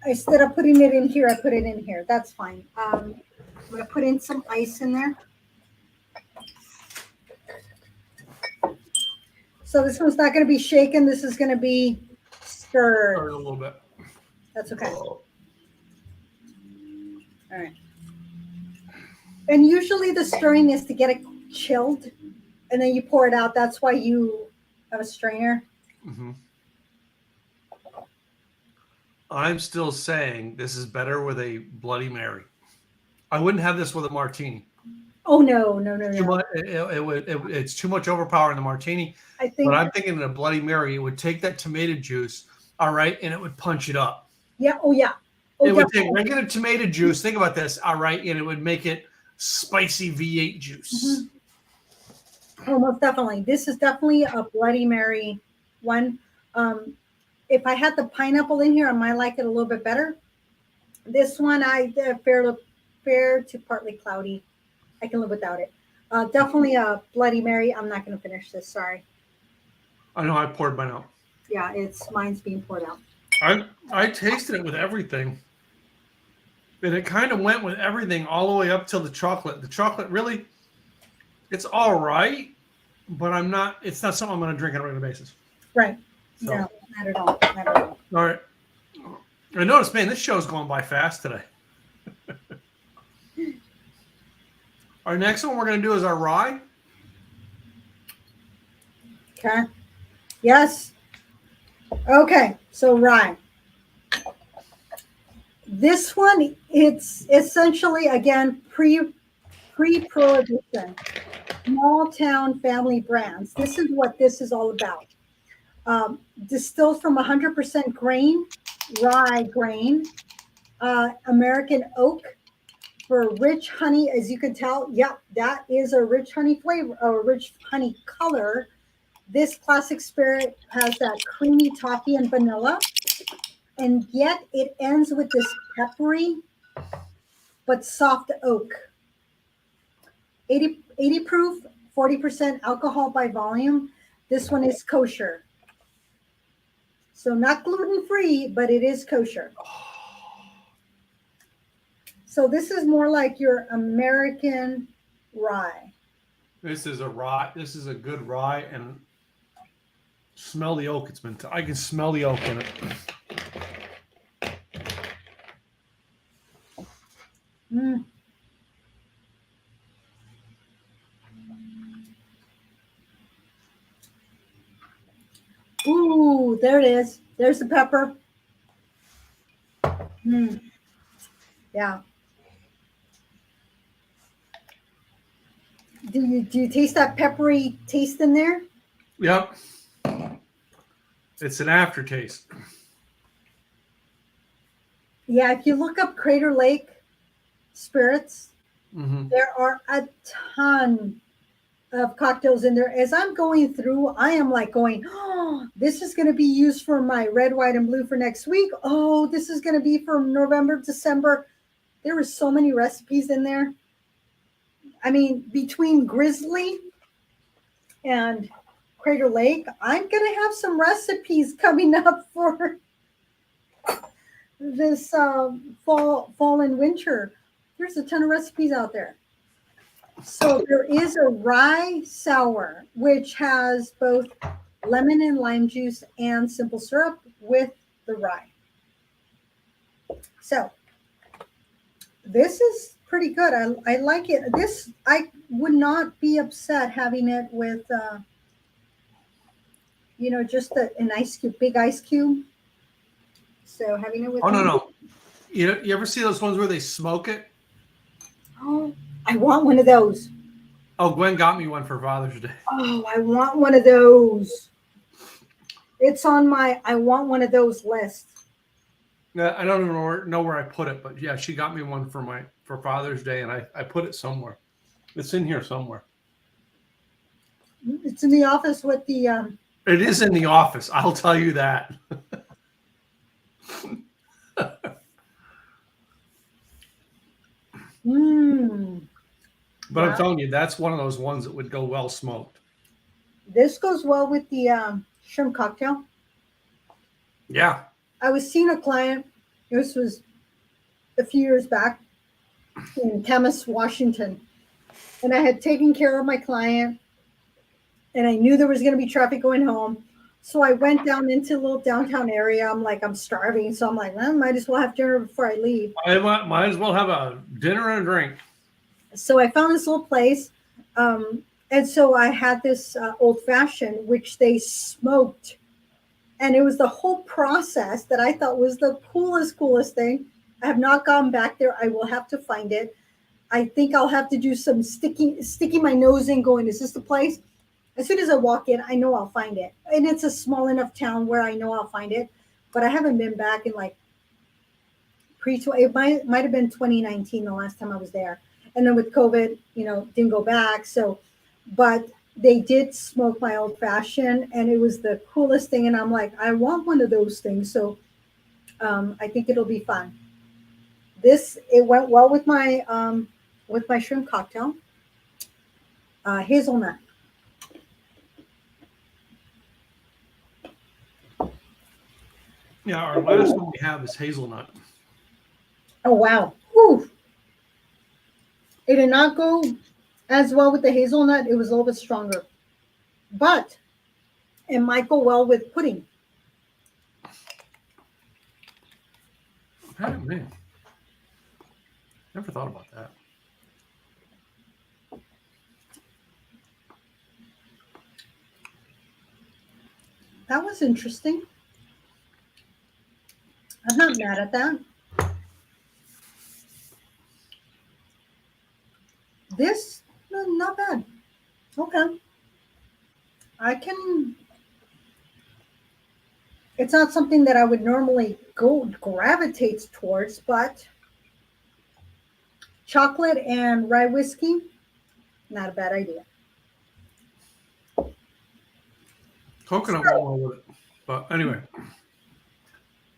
Speaker 2: Instead of putting it in here, I put it in here. That's fine. I'm going to put in some ice in there. So this one's not going to be shaken. This is going to be stirred.
Speaker 1: A little bit.
Speaker 2: That's okay. All right. And usually the stirring is to get it chilled, and then you pour it out. That's why you have a strainer.
Speaker 1: Mm-hmm. I'm still saying this is better with a Bloody Mary. I wouldn't have this with a martini.
Speaker 2: Oh no.
Speaker 1: Too much, it's too much overpowering the martini.
Speaker 2: I think.
Speaker 1: But I'm thinking in a Bloody Mary, it would take that tomato juice, all right, and it would punch it up.
Speaker 2: Yeah. Oh yeah. Oh,
Speaker 1: it would take
Speaker 2: definitely.
Speaker 1: regular tomato juice. Think about this, all right, and it would make it spicy V8 juice.
Speaker 2: Oh, most definitely. This is definitely a Bloody Mary one. Um, if I had the pineapple in here, I might like it a little bit better. This one, fair to partly cloudy. I can live without it. Definitely a Bloody Mary. I'm not going to finish this. Sorry.
Speaker 1: I know I poured mine out.
Speaker 2: Yeah, mine's being poured out.
Speaker 1: I tasted it with everything. And it kind of went with everything all the way up till the chocolate. The chocolate really, it's all right, but it's not something I'm going to drink on a regular basis.
Speaker 2: Right.
Speaker 1: So,
Speaker 2: No, not at all. Not at all.
Speaker 1: all right. I noticed, man, this show's going by fast today. Our next one we're going to do is our rye.
Speaker 2: Okay. Yes. Okay. So rye. This one, it's essentially again pre-prohibition, small town family brands. This is what this is all about. Distilled from 100% grain, rye grain, American oak for rich honey. As you can tell, yep, that is a rich honey flavor, a rich honey color. This classic spirit has that creamy toffee and vanilla, and yet it ends with this peppery but soft oak. 80 proof, 40% alcohol by volume. This one is kosher. So not gluten-free, but it is kosher. So this is more like your American rye.
Speaker 1: This is a rye. This is a good rye, and smell the oak. I can smell the oak in it.
Speaker 2: Mm. Ooh, there it is. There's the pepper. Mm. Yeah. Do you taste that peppery taste in there?
Speaker 1: Yep. It's an aftertaste.
Speaker 2: Yeah, if you look up Crater Lake spirits,
Speaker 1: Mm-hmm.
Speaker 2: there are a ton of cocktails in there. As I'm going through, I am like going, oh, this is going to be used for my red, white, and blue for next week. Oh, this is going to be for November, December. There were so many recipes in there. I mean, between Grizzly and Crater Lake, I'm going to have some recipes coming up for this fall and winter. There's a ton of recipes out there. So there is a rye sour, which has both lemon and lime juice and simple syrup with the rye. So this is pretty good. I like it. I would not be upset having it with, just an ice cube, big ice cube. So having it with.
Speaker 1: Oh, no. You ever see those ones where they smoke it?
Speaker 2: Oh, I want one of those.
Speaker 1: Oh, Gwen got me one for Father's Day.
Speaker 2: Oh, I want one of those. It's on my I want one of those list.
Speaker 1: I don't even know where I put it, but yeah, she got me one for Father's Day, and I put it somewhere. It's in here somewhere.
Speaker 2: It's in the office with the.
Speaker 1: It is in the office. I'll tell you that. But I'm telling you, that's one of those ones that would go well smoked.
Speaker 2: This goes well with the shrimp cocktail.
Speaker 1: Yeah.
Speaker 2: I was seeing a client. This was a few years back in Camas, Washington. And I had taken care of my client. And I knew there was going to be traffic going home. So I went down into a little downtown area. I'm like, I'm starving. So I'm like, well, might as well have dinner before I leave.
Speaker 1: I might as well have a dinner and a drink.
Speaker 2: So I found this little place. And so I had this old fashioned, which they smoked. And it was the whole process that I thought was the coolest thing. I have not gone back there. I will have to find it. I think I'll have to do some sticking my nose in going, is this the place? As soon as I walk in, I know I'll find it. And it's a small enough town where I know I'll find it. But I haven't been back in like It might have been 2019 the last time I was there, and then with COVID, didn't go back. So, but they did smoke my old fashioned, and it was the coolest thing. And I'm like, I want one of those things. So, I think it'll be fun. It went well with my shrimp cocktail. Hazelnut.
Speaker 1: Yeah, our last one we have is hazelnut.
Speaker 2: Oh wow. Whew. It did not go as well with the hazelnut. It was a little bit stronger. But it might go well with pudding.
Speaker 1: Oh, man. Never thought about that.
Speaker 2: That was interesting. I'm not mad at that. This, not bad. Okay. It's not something that I would normally gravitate towards, but chocolate and rye whiskey, not a bad idea.
Speaker 1: Coconut went well with it. But anyway.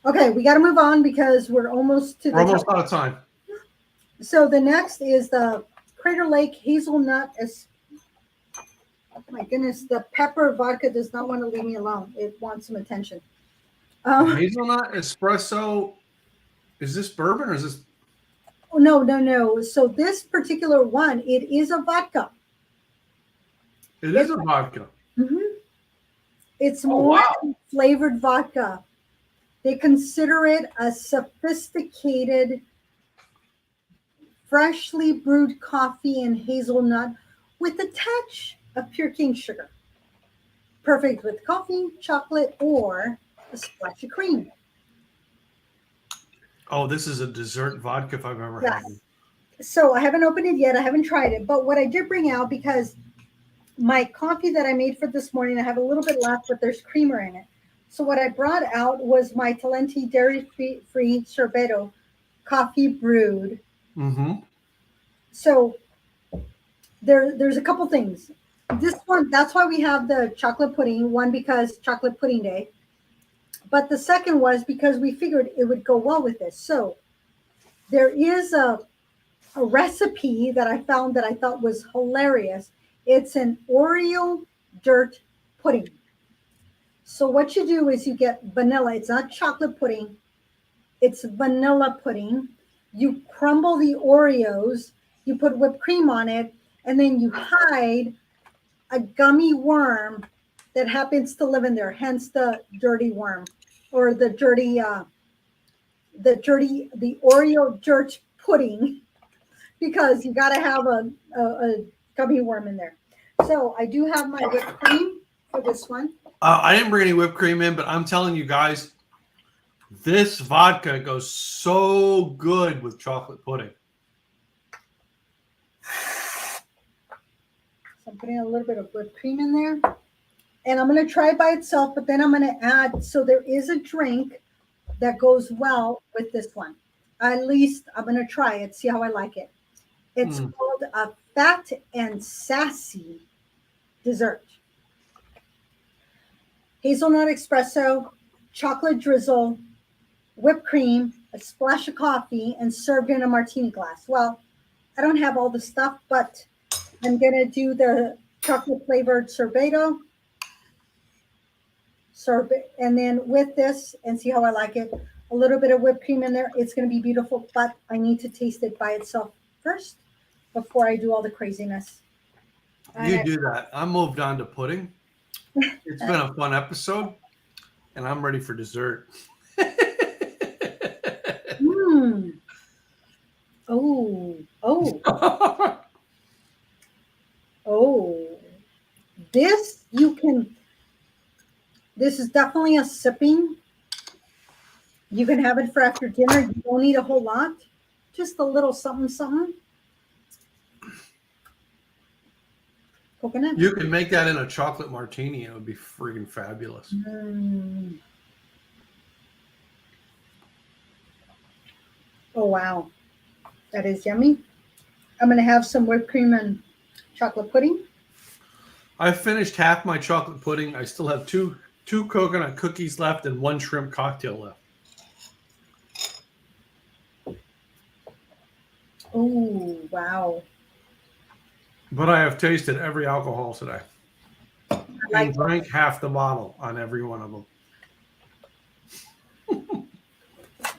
Speaker 2: Okay, we got to move on because we're almost
Speaker 1: out of time.
Speaker 2: So the next is the Crater Lake Hazelnut. Oh my goodness, the pepper vodka does not want to leave me alone. It wants some attention.
Speaker 1: Hazelnut espresso. Is this bourbon or is this?
Speaker 2: Oh, no. So this particular one, it is a vodka.
Speaker 1: It is a vodka.
Speaker 2: Mm-hmm. It's more flavored vodka. They consider it a sophisticated, freshly brewed coffee and hazelnut with a touch of pure cane sugar. Perfect with coffee, chocolate, or a splash of cream.
Speaker 1: Oh, this is a dessert vodka if I've ever had one.
Speaker 2: So I haven't opened it yet. I haven't tried it. But what I did bring out, because my coffee that I made for this morning, I have a little bit left, but there's creamer in it. So what I brought out was my Talenti dairy-free sorbetto coffee brewed.
Speaker 1: Mm-hmm.
Speaker 2: So there's a couple things. This one, that's why we have the chocolate pudding. One, because chocolate pudding day. But the second was because we figured it would go well with this. So there is a recipe that I found that I thought was hilarious. It's an Oreo dirt pudding. So what you do is you get vanilla. It's not chocolate pudding. It's vanilla pudding. You crumble the Oreos. You put whipped cream on it. And then you hide a gummy worm that happens to live in there. Hence the dirty worm, or the Oreo dirt pudding, because you got to have a gummy worm in there. So I do have my whipped cream for this one.
Speaker 1: I didn't bring any whipped cream in, but I'm telling you guys, this vodka goes so good with chocolate pudding.
Speaker 2: So I'm putting a little bit of whipped cream in there. And I'm going to try it by itself, but then I'm going to add, so there is a drink that goes well with this one. At least I'm going to try it, see how I like it. It's called a Fat and Sassy dessert. Hazelnut espresso, chocolate drizzle, whipped cream, a splash of coffee, and served in a martini glass. Well, I don't have all the stuff, but I'm going to do the chocolate flavored sorbetto. And then with this, and see how I like it, a little bit of whipped cream in there. It's going to be beautiful, but I need to taste it by itself first before I do all the craziness.
Speaker 1: You do that. I moved on to pudding. It's been a fun episode, and I'm ready for dessert.
Speaker 2: Oh. This is definitely a sipping. You can have it for after dinner. You don't need a whole lot. Just a little something. Coconut.
Speaker 1: You can make that in a chocolate martini. It would be freaking fabulous.
Speaker 2: Oh, wow. That is yummy. I'm going to have some whipped cream and chocolate pudding.
Speaker 1: I finished half my chocolate pudding. I still have two coconut cookies left and one shrimp cocktail left.
Speaker 2: Oh, wow.
Speaker 1: But I have tasted every alcohol today.
Speaker 2: I like
Speaker 1: And drank half the bottle on every one of them.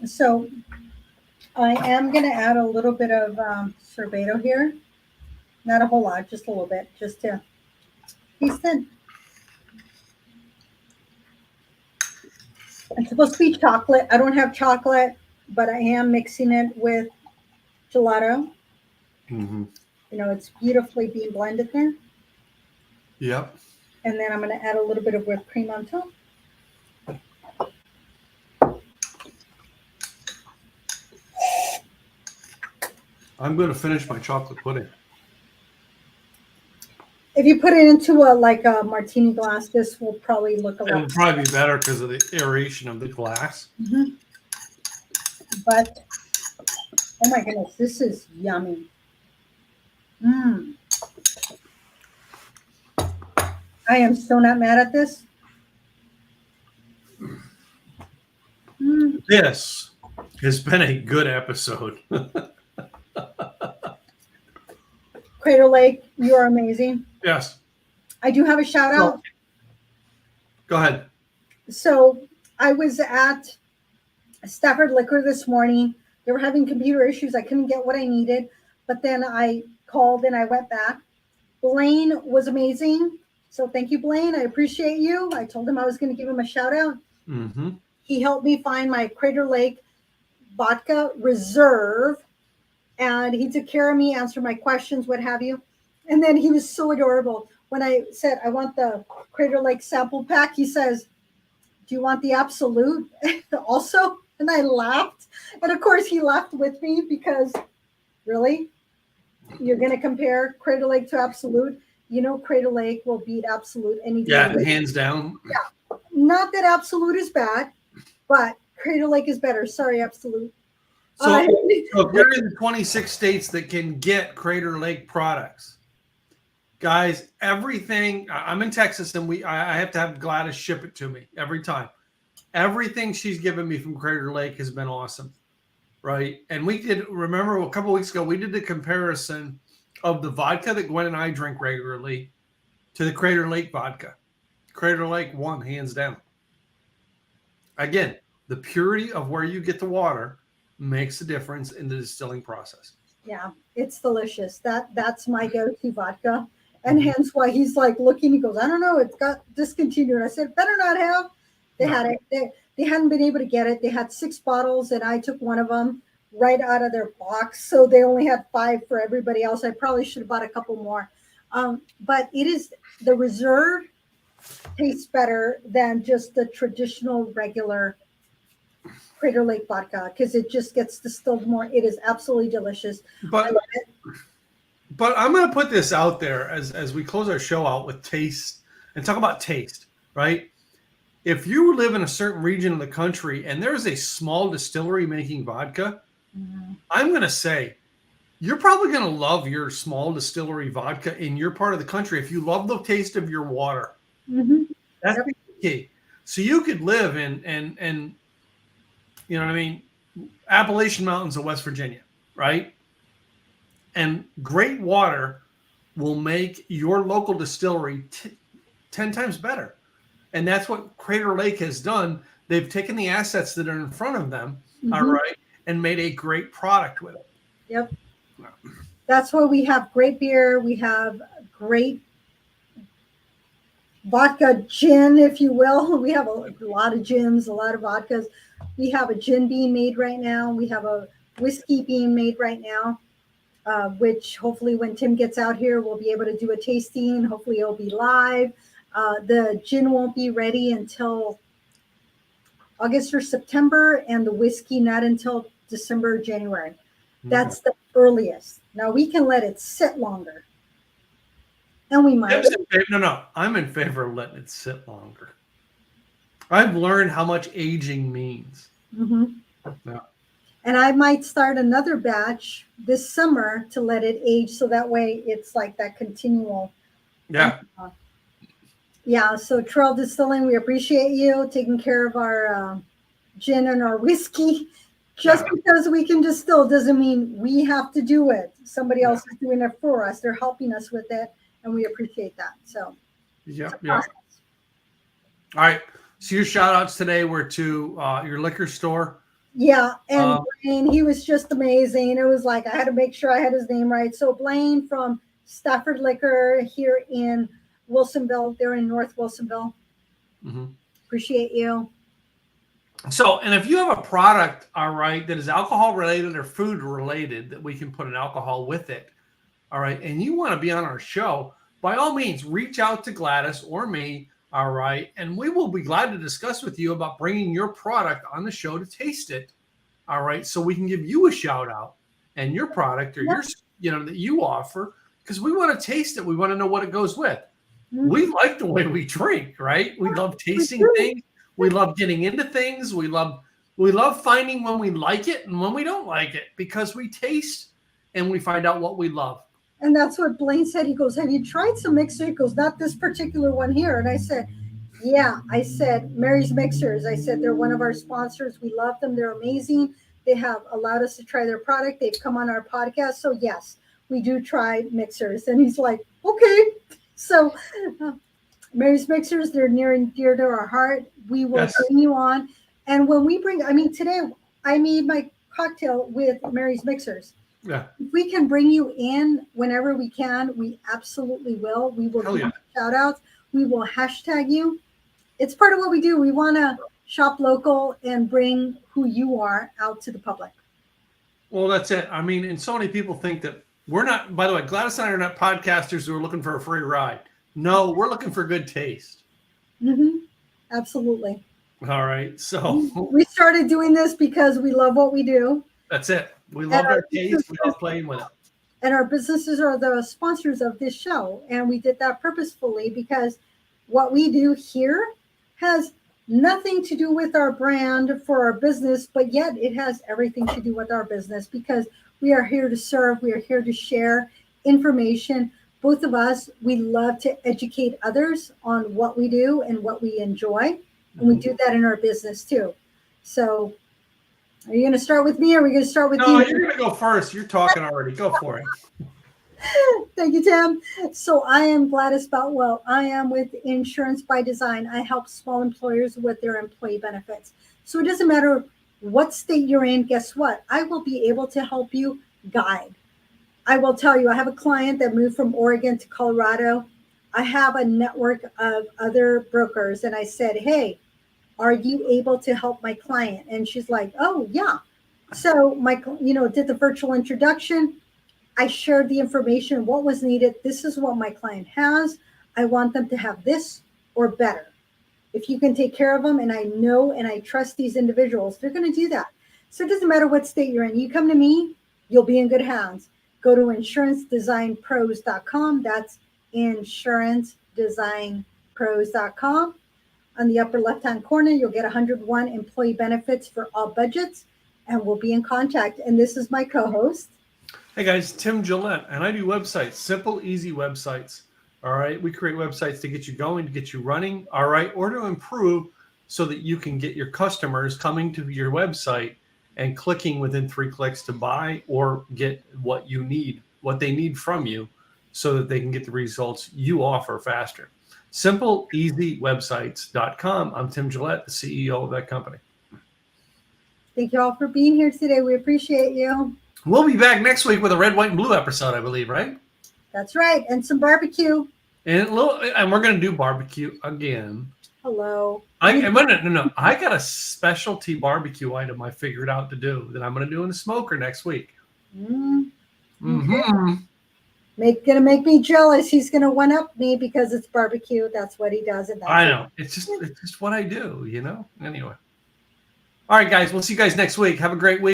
Speaker 2: So I am going to add a little bit of sorbetto here. Not a whole lot, just a little bit, just to taste it. It's supposed to be chocolate. I don't have chocolate, but I am mixing it with gelato.
Speaker 1: Mm-hmm.
Speaker 2: You know, it's beautifully being blended there.
Speaker 1: Yep.
Speaker 2: And then I'm going to add a little bit of whipped cream on top.
Speaker 1: I'm going to finish my chocolate pudding.
Speaker 2: If you put it into a martini glass, this will probably look a
Speaker 1: It'll
Speaker 2: lot.
Speaker 1: probably be better because of the aeration of the glass.
Speaker 2: Mm-hmm. But oh my goodness, this is yummy. Mm. I am so not mad at this. Mm.
Speaker 1: This has been a good episode.
Speaker 2: Crater Lake, you are amazing.
Speaker 1: Yes.
Speaker 2: I do have a shout out.
Speaker 1: Go ahead.
Speaker 2: So I was at Stafford Liquor this morning. They were having computer issues. I couldn't get what I needed, but then I called and I went back. Blaine was amazing. So thank you, Blaine. I appreciate you. I told him I was going to give him a shout out.
Speaker 1: Mm-hmm.
Speaker 2: He helped me find my Crater Lake vodka reserve, and he took care of me, answered my questions, what have you. And then he was so adorable. When I said, I want the Crater Lake sample pack, he says, do you want the Absolute also? And I laughed. And of course, he laughed with me because, really? You're going to compare Crater Lake to Absolute? You know, Crater Lake will beat Absolute any day.
Speaker 1: Yeah, hands down.
Speaker 2: Yeah. Not that Absolute is bad, but Crater Lake is better. Sorry, Absolute.
Speaker 1: So if you're in the 26 states that can get Crater Lake products, guys, everything, I'm in Texas and I have to have Gladys ship it to me every time. Everything she's given me from Crater Lake has been awesome, right? And we did, remember a couple of weeks ago, we did the comparison of the vodka that Gwen and I drink regularly to the Crater Lake vodka. Crater Lake won, hands down. Again, the purity of where you get the water makes a difference in the distilling process.
Speaker 2: Yeah, it's delicious. That's my go-to vodka. And hence why he's like looking, he goes, I don't know, it's got discontinued. I said, better not have. They had it. They hadn't been able to get it. They had 6 bottles and I took one of them right out of their box. So they only had 5 for everybody else. I probably should have bought a couple more. But it is, the reserve tastes better than just the traditional regular Crater Lake vodka because it just gets distilled more. It is absolutely delicious.
Speaker 1: But I'm going to put this out there as we close our show out with taste and talk about taste, right? If you live in a certain region of the country and there's a small distillery making vodka, I'm going to say you're probably going to love your small distillery vodka in your part of the country if you love the taste of your water.
Speaker 2: Mm-hmm.
Speaker 1: That's the key. So you could live in you know what I mean, Appalachian Mountains of West Virginia, right? And great water will make your local distillery 10 times better. And that's what Crater Lake has done. They've taken the assets that are in front of them, all right, and made a great product with it.
Speaker 2: Yep. That's why we have great beer. We have great vodka gin, if you will. We have a lot of gins, a lot of vodkas. We have a gin being made right now. We have a whiskey being made right now, which hopefully when Tim gets out here, we'll be able to do a tasting. Hopefully it'll be live. The gin won't be ready until August or September, and the whiskey not until December or January. That's the earliest. Now we can let it sit longer. And we might.
Speaker 1: No. I'm in favor of letting it sit longer. I've learned how much aging means.
Speaker 2: Mm-hmm.
Speaker 1: Yeah.
Speaker 2: And I might start another batch this summer to let it age so that way it's like that continual.
Speaker 1: Yeah.
Speaker 2: Yeah. So Trail Distilling, we appreciate you taking care of our gin and our whiskey. Just because we can distill doesn't mean we have to do it. Somebody else is doing it for us. They're helping us with it, and we appreciate that. So,
Speaker 1: yeah. All right. So your shout outs today were to your liquor store.
Speaker 2: Yeah, and Blaine, he was just amazing. It was like I had to make sure I had his name right. So Blaine from Stafford Liquor here in Wilsonville. They're in North Wilsonville.
Speaker 1: Mm-hmm.
Speaker 2: Appreciate you.
Speaker 1: So, and if you have a product, all right, that is alcohol related or food related that we can put an alcohol with it, all right, and you want to be on our show, by all means, reach out to Gladys or me, all right, and we will be glad to discuss with you about bringing your that on the show to taste it, all right, so we can give you a shout out and your product or your, that you offer, because we want to taste it. We want to know what it goes with. Mm-hmm. We like the way we drink, right? We love tasting things. We love getting into things. We love finding when we like it and when we don't like it, because we taste and we find out what we love.
Speaker 2: And that's what Blaine said. He goes, have you tried some mixer? He goes, not this particular one here. And I said, yeah. I said, Mary's Mixers. I said, they're one of our sponsors. We love them. They're amazing. They have allowed us to try their product. They've come on our podcast. So yes, we do try mixers. And he's like, okay. So Mary's Mixers, they're near and dear to our heart. We will bring you on. And when we bring, today I made my cocktail with Mary's Mixers.
Speaker 1: Yeah.
Speaker 2: If we can bring you in whenever we can, we absolutely will. We will do shout outs. We will hashtag you. It's part of what we do. We want to shop local and bring who you are out to the public.
Speaker 1: Well, that's it. And so many people think that we're not, by the way, Gladys and I are not podcasters who are looking for a free ride. No, we're looking for good taste.
Speaker 2: Mm-hmm. Absolutely.
Speaker 1: All right. So
Speaker 2: we started doing this because we love what we do.
Speaker 1: That's it. We love our taste. We love playing with it.
Speaker 2: And our businesses are the sponsors of this show. And we did that purposefully because what we do here has nothing to do with our brand for our business, but yet it has everything to do with our business because we are here to serve. We are here to share information. Both of us, we love to educate others on what we do and what we enjoy. And we do that in our business too. So are you going to start with me or are we going to start with you?
Speaker 1: No, you're going to go first. You're talking already. Go for it.
Speaker 2: Thank you, Tim. So I am Gladys Boutwell. I am with Insurance by Design. I help small employers with their employee benefits. So it doesn't matter what state you're in. Guess what? I will be able to help you guide. I will tell you, I have a client that moved from Oregon to Colorado. I have a network of other brokers. And I said, hey, are you able to help my client? And she's like, oh, yeah. So did the virtual introduction. I shared the information, what was needed. This is what my client has. I want them to have this or better. If you can take care of them, and I know and I trust these individuals, they're going to do that. So it doesn't matter what state you're in. You come to me, you'll be in good hands. Go to insurancedesignpros.com. That's insurancedesignpros.com. On the upper left-hand corner, you'll get 101 employee benefits for all budgets, and we'll be in contact. And this is my co-host.
Speaker 1: Hey guys, Tim Gillette, and I do websites, simple, easy websites. All right, we create websites to get you going, to get you running, all right, or to improve so that you can get your customers coming to your website and clicking within 3 clicks to buy or get what you need, what they need from you, so that they can get the results you offer faster. SimpleEasyWebsites.com. I'm Tim Gillette, the CEO of that company.
Speaker 2: Thank you all for being here today. We appreciate you.
Speaker 1: We'll be back next week with a red, white, and blue episode, I believe, right?
Speaker 2: That's right. And some barbecue.
Speaker 1: And we're going to do barbecue again.
Speaker 2: Hello.
Speaker 1: No. I got a specialty barbecue item I figured out to do that I'm going to do in the smoker next week.
Speaker 2: Gonna make me jealous. He's gonna one up me because it's barbecue. That's what he does. And
Speaker 1: I know. It's just what I do, Anyway. All right, guys. We'll see you guys next week. Have a great week.